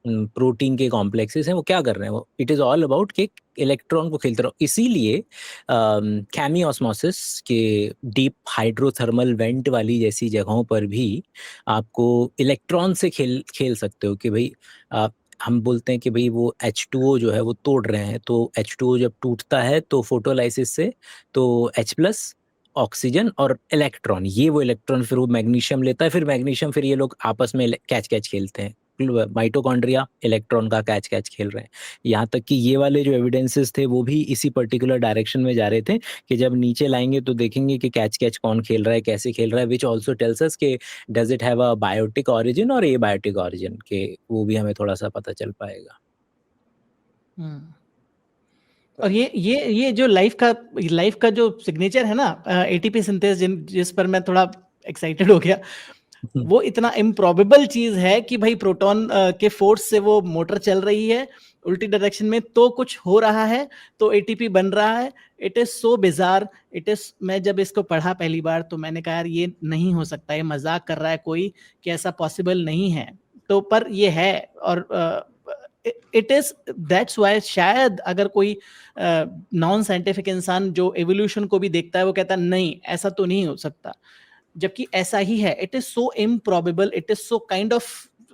प्रोटीन के कॉम्प्लेक्सेस हैं वो क्या कर रहे हैं, वो इट इज ऑल अबाउट कि इलेक्ट्रॉन को खेलते रहो। इसीलिए कैमियोस्मोसिस के डीप हाइड्रोथर्मल वेंट वाली जैसी जगहों पर भी आपको इलेक्ट्रॉन से खेल सकते हो कि भाई हम बोलते हैं कि भाई वो H2O जो है वो तोड़ रहे हैं, तो H2O जब टूटता है तो फोटोलाइसिस से तो H+ ऑक्सीजन और इलेक्ट्रॉन, ये वो इलेक्ट्रॉन फिर वो मैग्नीशियम लेता है, फिर मैग्नीशियम फिर ये लोग आपस में कैच खेलते हैं, माइटोकॉन्ड्रिया इलेक्ट्रॉन का कैच खेल रहे हैं। यहाँ तक कि ये वाले जो एविडेंसेस थे वो भी इसी पर्टिकुलर डायरेक्शन में जा रहे थे कि जब नीचे लाएंगे तो देखेंगे कि कैच कौन खेल रहा है, कैसे खेल रहा है, विच ऑल्सो टेल्स अस कि does it have a biotic origin और एबायोटिक ऑरिजिन, के वो भी हमें थोड़ा सा पता चल पाएगा। और ये जो लाइफ का जो सिग्नेचर है ना, एटीपी सिंथेस, जिस पर मैं थोड़ा एक्साइटेड हो गया, वो इतना इम्प्रॉबेबल चीज है कि भाई प्रोटॉन के फोर्स से वो मोटर चल रही है उल्टी डायरेक्शन में, तो कुछ हो रहा है, तो एटीपी बन रहा है। इट इज सो बिजार, मैं जब इसको पढ़ा पहली बार तो मैंने कहा यार ये नहीं हो सकता, ये मजाक कर रहा है कोई कि ऐसा पॉसिबल नहीं है। तो पर ये है, और इट इज दैट्स वाई शायद अगर कोई नॉन साइंटिफिक इंसान जो एवोल्यूशन को भी देखता है वो कहता है नहीं ऐसा तो नहीं हो सकता, जबकि ऐसा ही है। It is so improbable, it is so kind of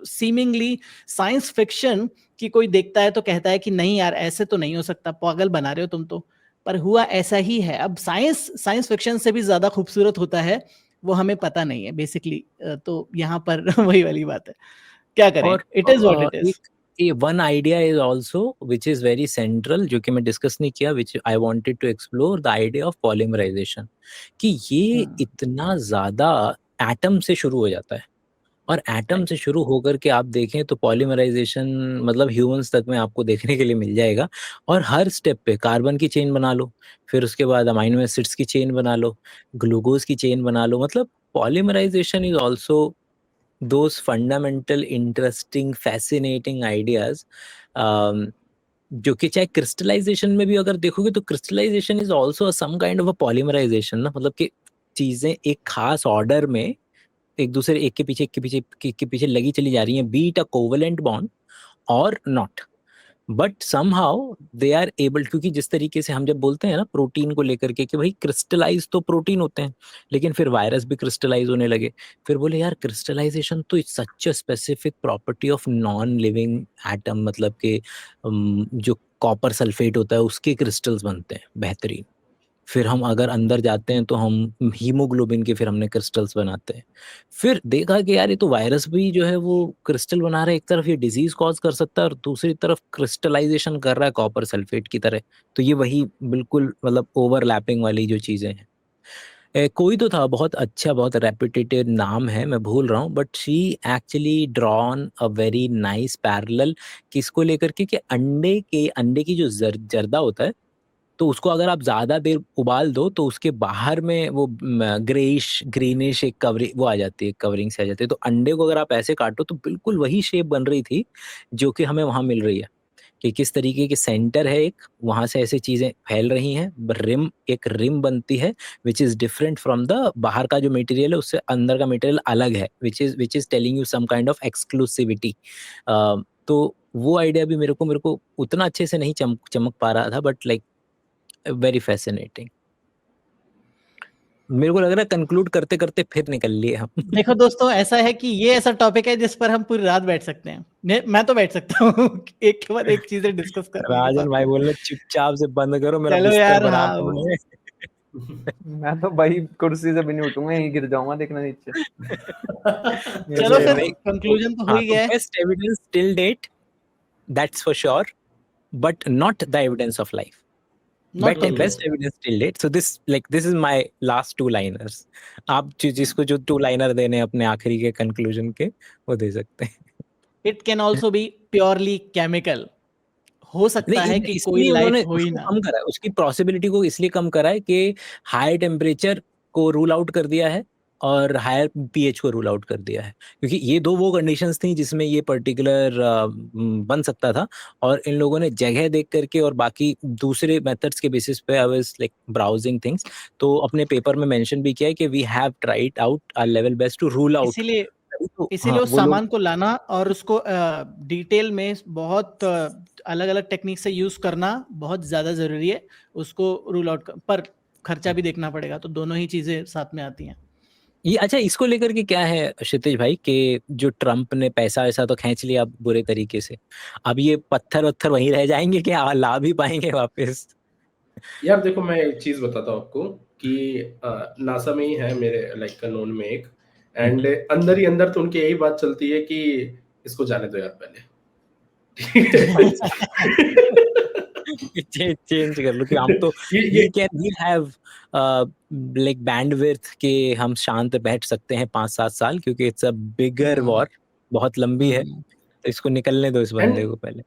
seemingly science fiction कि कोई देखता है तो कहता है कि नहीं यार ऐसे तो नहीं हो सकता, पागल बना रहे हो तुम तो, पर हुआ ऐसा ही है। अब साइंस फिक्शन से भी ज्यादा खूबसूरत होता है, वो हमें पता नहीं है बेसिकली। तो यहाँ पर वही वाली बात है, क्या करें, और it is what it is. One idea is also which is very central, जो कि मैं डिस्कस नहीं किया, which I wanted to explore, the idea of polymerization, कि ये इतना ज्यादा एटम से शुरू हो जाता है, और एटम से शुरू होकर के आप देखें तो पॉलीमराइजेशन मतलब ह्यूमंस तक में आपको देखने के लिए मिल जाएगा। और हर स्टेप पे कार्बन की चेन बना लो, फिर उसके बाद अमाइनो एसिड्स की चेन बना लो, ग्लूकोज की चेन बना लो, मतलब polymerization is also those fundamental interesting fascinating ideas, जो कि चाहे क्रिस्टलाइजेशन में भी अगर देखोगे तो crystallization is also some kind of a polymerization ना, मतलब कि चीजें एक खास ऑर्डर में एक दूसरे एक के पीछे लगी चली जा रही हैं, be it a covalent bond और not, but somehow they are able, क्योंकि जिस तरीके से हम जब बोलते हैं ना प्रोटीन को लेकर के कि भाई क्रिस्टलाइज तो प्रोटीन होते हैं, लेकिन फिर वायरस भी क्रिस्टलाइज होने लगे, फिर बोले यार क्रिस्टलाइजेशन तो it's such a specific property of non living atom, मतलब कि जो कॉपर सल्फेट होता है उसके क्रिस्टल्स बनते हैं बेहतरीन। फिर हम अगर अंदर जाते हैं तो हम हीमोग्लोबिन के फिर हमने क्रिस्टल्स बनाते हैं। फिर देखा कि यार ये तो वायरस भी जो है वो क्रिस्टल बना रहा है, एक तरफ ये डिजीज कॉज कर सकता है और दूसरी तरफ क्रिस्टलाइजेशन कर रहा है कॉपर सल्फेट की तरह। तो ये वही बिल्कुल मतलब ओवरलैपिंग वाली जो चीजें हैं। कोई तो था बहुत अच्छा, बहुत रेपिटेटिव नाम है, मैं भूल रहा हूँ, but she actually drawn a very nice parallel किसको लेकर के कि अंडे की जो जर्दा होता है, तो उसको अगर आप ज़्यादा देर उबाल दो तो उसके बाहर में वो ग्रेइश ग्रीनिश एक कवरिंग वो आ जाती है, कवरिंग से आ जाती है। तो अंडे को अगर आप ऐसे काटो तो बिल्कुल वही शेप बन रही थी जो कि हमें वहाँ मिल रही है, कि किस तरीके के सेंटर है एक, वहाँ से ऐसी चीज़ें फैल रही हैं, एक रिम बनती है which is different from the बाहर का जो मटेरियल है उससे अंदर का मटेरियल अलग है, which is telling you some kind of exclusivity. तो वो आइडिया भी मेरे को उतना अच्छे से नहीं चमक पा रहा था, बट लाइक वेरी फैसिनेटिंग। मेरे को लग रहा है कंक्लूड करते करते फिर निकल लिए हम। देखो दोस्तों, ऐसा है कि ये ऐसा टॉपिक है जिस पर हम पूरी रात बैठ सकते हैं, मैं तो बैठ सकता हूँ एक के बाद एक चीजें डिस्कस करने के राजन साथ भाई में। बोल रहे चुपचाप से बंद करो, मेरा चलो बिस्तर यार, बना हाँ, दो। मैं तो भाई कुर्सी से भी नहीं उठूंगा, यहीं गिर जाऊंगा, देखना नीचे। चलो फिर नहीं, कंक्लूजन तो हो हाँ, ही तो गया है। Best evidence till date, that's for sure, but not the evidence of life. Not best completely. Evidence till date. So this is my last 2 liners. आप जिसको जो 2 लाइनर देने अपने आखिरी के कंक्लूजन के, वो दे सकते हैं। It can also be purely chemical. हो सकता नहीं, है कि कोई इसलिए लाइफ उन्होंने हो ही उसको ना। कम करा है, उसकी पॉसिबिलिटी को इसलिए कम करा है कि हाई टेम्परेचर को रूल आउट कर दिया है और हायर पीएच को रूल आउट कर दिया है, क्योंकि ये 2 वो कंडीशंस थी जिसमें ये पर्टिकुलर बन सकता था। और इन लोगों ने जगह देख करके और बाकी दूसरे मेथड्स के बेसिस पे, I was like browsing things, तो अपने पेपर में मेंशन भी किया है कि we have tried out our level best to rule out. इसीलिए तो इसीलिए हाँ, उस वो लोग सामान को लाना और उसको डिटेल में बहुत अलग अलग टेक्निक से यूज करना बहुत ज्यादा जरूरी है। उसको रूल आउट पर खर्चा भी देखना पड़ेगा, तो दोनों ही चीजें साथ में आती हैं। ये अच्छा, इसको लेकर के क्या है क्षितिज भाई, कि जो ट्रम्प ने पैसा वैसा तो खींच लिया बुरे तरीके से, अब ये पत्थर वत्थर वहीं रह जाएंगे कि ला भी पाएंगे वापस? यार देखो, मैं एक चीज बताता हूँ आपको कि नासा में ही है मेरे लाइक नोन में एक, एंड अंदर ही अंदर तो उनकी यही बात चलती है कि इसको जाने दो यार पहले, ठीक है। चेंज कर लो कि हम तो ये we have like bandwidth कि हम शांत बैठ सकते हैं 5-7 साल, क्योंकि इट्स अ बिगर वॉर, बहुत लंबी है, तो इसको निकलने दो इस बंदे एंड को पहले।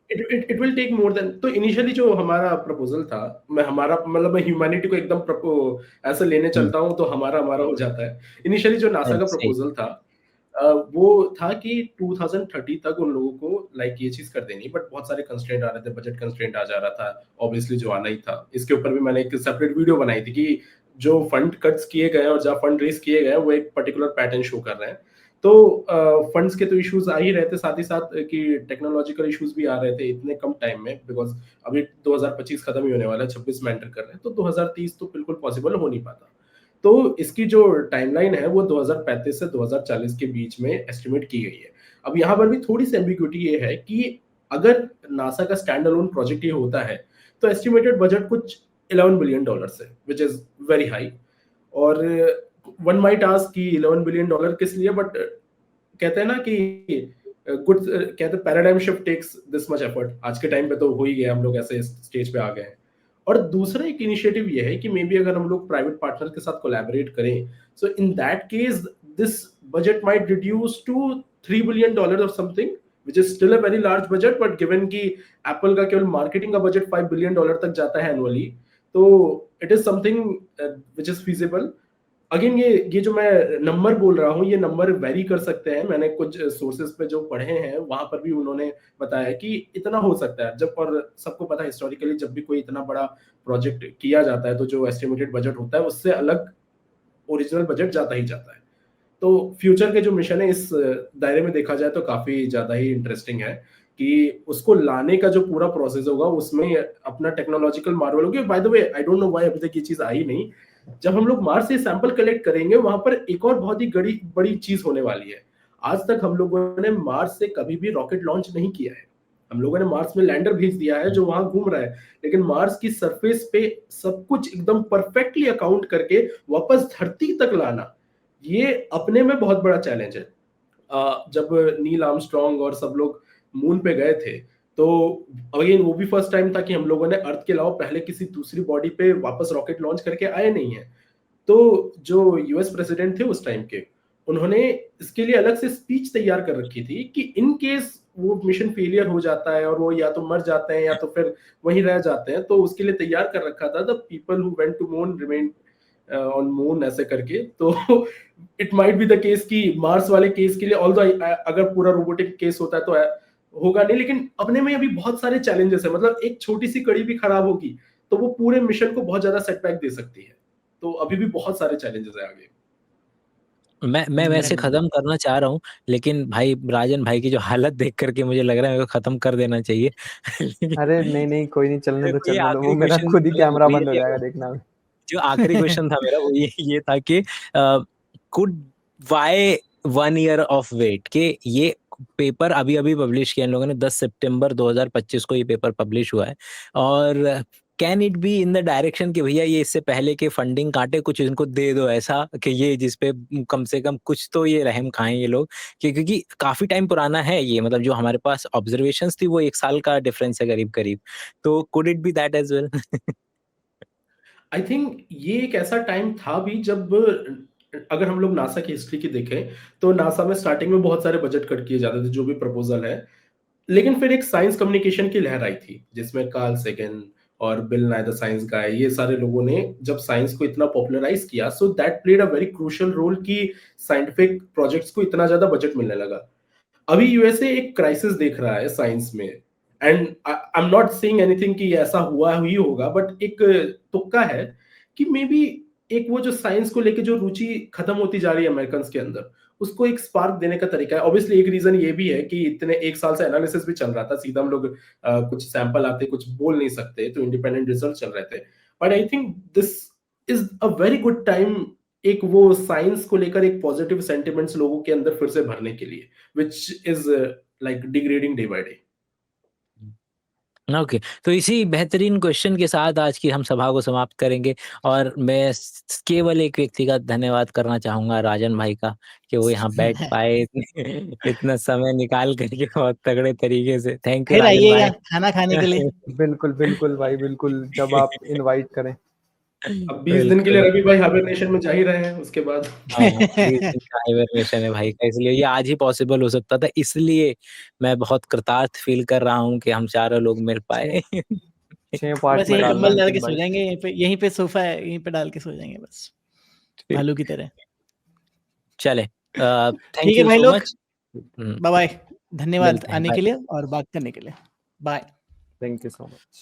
It will take more then, तो इनिशियली जो हमारा प्रपोजल था, मैं ह्यूमैनिटी को एकदम ऐसे लेने चलता हूँ तो हमारा हो जाता है। इनिशियली जो नासा का सही। प्रपोजल था वो था कि 2030 तक उन लोगों को लाइक ये चीज कर देनी, बट बहुत सारे कंस्ट्रेंट आ रहे थे, बजट कंस्ट्रेंट आ जा रहा था, ऑब्वियसली जो आना ही था। इसके ऊपर भी मैंने एक सेपरेट वीडियो बनाई थी कि जो फंड कट्स किए गए हैं और जहाँ फंड रेस किए गए हैं वो एक पर्टिकुलर पैटर्न शो कर रहे हैं। तो फंड्स के तो इश्यूज आ ही रहे थे, साथ ही साथ कि टेक्नोलॉजिकल इश्यूज भी आ रहे थे इतने कम टाइम में, बिकॉज अभी 2025 खत्म ही होने वाला है, 26 में एंटर कर रहे हैं, तो 2030 तो बिल्कुल पॉसिबल हो नहीं पाता। तो इसकी जो टाइमलाइन है वो 2035 से 2040 के बीच में एस्टिमेट की गई है। अब यहाँ पर भी थोड़ी सी एम्बिग्यूटी ये है कि अगर नासा का स्टैंड अलोन प्रोजेक्ट ये होता है तो एस्टिमेटेड बजट कुछ $11 बिलियन है, विच इज वेरी हाई। और वन माइट आस्क कि $11 बिलियन किस लिए, बट कहते हैं ना कि गुड, कहते हैं paradigm shift takes this much effort. आज के टाइम पे तो हो ही गया, हम लोग ऐसे स्टेज पे आ गए हैं। और दूसरा एक इनिशिएटिव ये है कि मे बी अगर हम लोग प्राइवेट पार्टनर के साथ कोलैबोरेट करें, so in that case this budget might reduce to $3 billion और something, which is still a very large budget, but given कि एप्पल का केवल मार्केटिंग का बजट $5 बिलियन तक जाता है एनुअली, तो it is something which is feasible। Again ये जो मैं नंबर बोल रहा हूँ, ये नंबर वेरी कर सकते हैं। मैंने कुछ सोर्सेज पे जो पढ़े हैं वहां पर भी उन्होंने बताया कि इतना हो सकता है। जब, और सबको पता है हिस्टोरिकली जब भी कोई इतना बड़ा प्रोजेक्ट किया जाता है तो जो एस्टिमेटेड बजट होता है उससे अलग ओरिजिनल बजट जाता ही जाता है। तो फ्यूचर के जो मिशन है इस दायरे में देखा जाए तो काफी ज्यादा ही इंटरेस्टिंग है कि उसको लाने का जो पूरा प्रोसेस होगा उसमें अपना टेक्नोलॉजिकल मार्वल होगी। By the way I don't know why अभी तक ये चीज आई नहीं। जब हम लोग मार्स से सैंपल कलेक्ट करेंगे वहां पर एक और बहुत ही बड़ी चीज होने वाली है। आज तक हम लोगों ने मार्स से कभी भी रॉकेट लॉन्च नहीं किया है। हम लोगों ने मार्स में लैंडर भेज दिया है जो वहां घूम रहा है, लेकिन मार्स की सरफेस पे सब कुछ एकदम परफेक्टली अकाउंट करके वापस धरती तक लाना, ये अपने में बहुत बड़ा चैलेंज है। जब नील आर्मस्ट्रॉन्ग और सब लोग मून पे गए थे तो अगेन वो भी फर्स्ट टाइम था कि हम लोगों ने अर्थ के अलावा पहले किसी दूसरी बॉडी पे वापस रॉकेट लॉन्च करके आए नहीं है। तो जो यूएस प्रेसिडेंट थे उस टाइम के, उन्होंने इसके लिए अलग से स्पीच तैयार कर रखी थी कि इन केस वो मिशन फेलियर हो जाता है और वो या तो मर जाते हैं या तो फिर वहीं रह जाते हैं, तो उसके लिए तैयार कर रखा था the people who went to moon remain on moon, ऐसे करके। तो it might be the case कि मार्स वाले केस के लिए ऑल्दो अगर पूरा रोबोटिक केस होता है तो होगा नहीं, लेकिन अपने में अभी बहुत सारे चैलेंजेस है। मतलब एक छोटी सी कड़ी भी खराब होगी तो वो पूरे मिशन को बहुत ज्यादा सेटबैक दे सकती है। तो अभी भी बहुत सारे चैलेंजेस है आगे। मैं वैसे खत्म करना चाह रहा हूँ, लेकिन भाई राजन भाई की जो हालत देख करके मुझे लग रहा है मेरे को खत्म कर देना चाहिए। अरे नहीं कोई नहीं, चलने दो ये चलने दो, वो आखिरी मेरा क्वेश्चन खुद ही कैमरा बंद हो ये जाएगा देखना। जो आखिरी क्वेश्चन था मेरा वो ये था कि could why 1 year of wait, के ये पेपर अभी अभी पब्लिश किया इन लोगों ने, 10 सितंबर 2025 को ये पेपर पब्लिश हुआ है। और can it be in the direction कि भैया ये इससे पहले के फंडिंग काटे कुछ इनको दे दो, ऐसा कि ये जिसपे कम से कम कुछ तो ये रहम खाएं ये लोग, क्योंकि काफी टाइम पुराना है ये, मतलब जो हमारे पास ऑब्जर्वेशंस थी वो 1 साल का डिफरेंस है करीब करीब। तो could it be that as well? I think ये एक ऐसा टाइम था भी जब, अगर हम लोग नासा की हिस्ट्री की देखें तो नासा में स्टार्टिंग में बहुत सारे बजट कट किए जाते थे जो भी प्रपोजल है, लेकिन फिर एक साइंस कम्युनिकेशन की लहर आई थी जिसमें कार्ल सेगन और बिल नाय द साइंस गाय, ये सारे लोगों ने जब साइंस को इतना पॉपुलराइज किया, so that played a very crucial role कि साइंटिफिक प्रोजेक्ट्स को इतना ज्यादा बजट मिलने लगा। अभी यूएसए एक क्राइसिस देख रहा है साइंस में, and I am not saying anything कि ऐसा हुआ ही होगा, बट एक तुक्का है कि मे बी एक वो जो साइंस को लेके जो रुचि खत्म होती जा रही है अमेरिकन के अंदर, उसको एक स्पार्क देने का तरीका है। ऑब्वियसली एक रीजन ये भी है कि इतने 1 साल से एनालिसिस भी चल रहा था, सीधा हम लोग कुछ सैंपल आते कुछ बोल नहीं सकते, तो इंडिपेंडेंट रिजल्ट चल रहे थे। But I think this is a very good time एक वो साइंस को लेकर एक पॉजिटिव सेंटिमेंट्स लोगों के अंदर फिर से भरने के लिए, which is like degrading day by day. Okay, तो इसी बेहतरीन क्वेश्चन के साथ आज की हम सभा को समाप्त करेंगे और मैं केवल एक व्यक्ति का धन्यवाद करना चाहूंगा, राजन भाई का, कि वो यहाँ बैठ पाए इतना समय निकाल करके बहुत तगड़े तरीके से। थैंक यू फिर राजन आइएगा भाई। खाना खाने के लिए। बिल्कुल बिल्कुल भाई, बिल्कुल, जब आप इनवाइट करें। अब 20 दिन के लिए रवि भाई हाइबरनेशन में जा ही रहे हैं, उसके बाद हाँ, 20 दिन का हाइबरनेशन है भाई का, इसलिए ये आज ही पॉसिबल हो सकता था, इसलिए मैं बहुत कृतार्थ फील कर रहा हूँ कि हम चारों लोग मिल पाए। 6 पार्ट बस में यही डालना कंबल डाल के अंकित सो भाई। जाएंगे, यहीं पे सोफा है, यहीं पे डाल के सो जाएंगे बस, भालू की तरह। चले, थैंक ठीक है यू भाई सो लोग, मच। बाय बाय, धन्यवाद मिलते हैं, आने बाय। के लिए और बात करने के लिए। Bye. Thank you so much.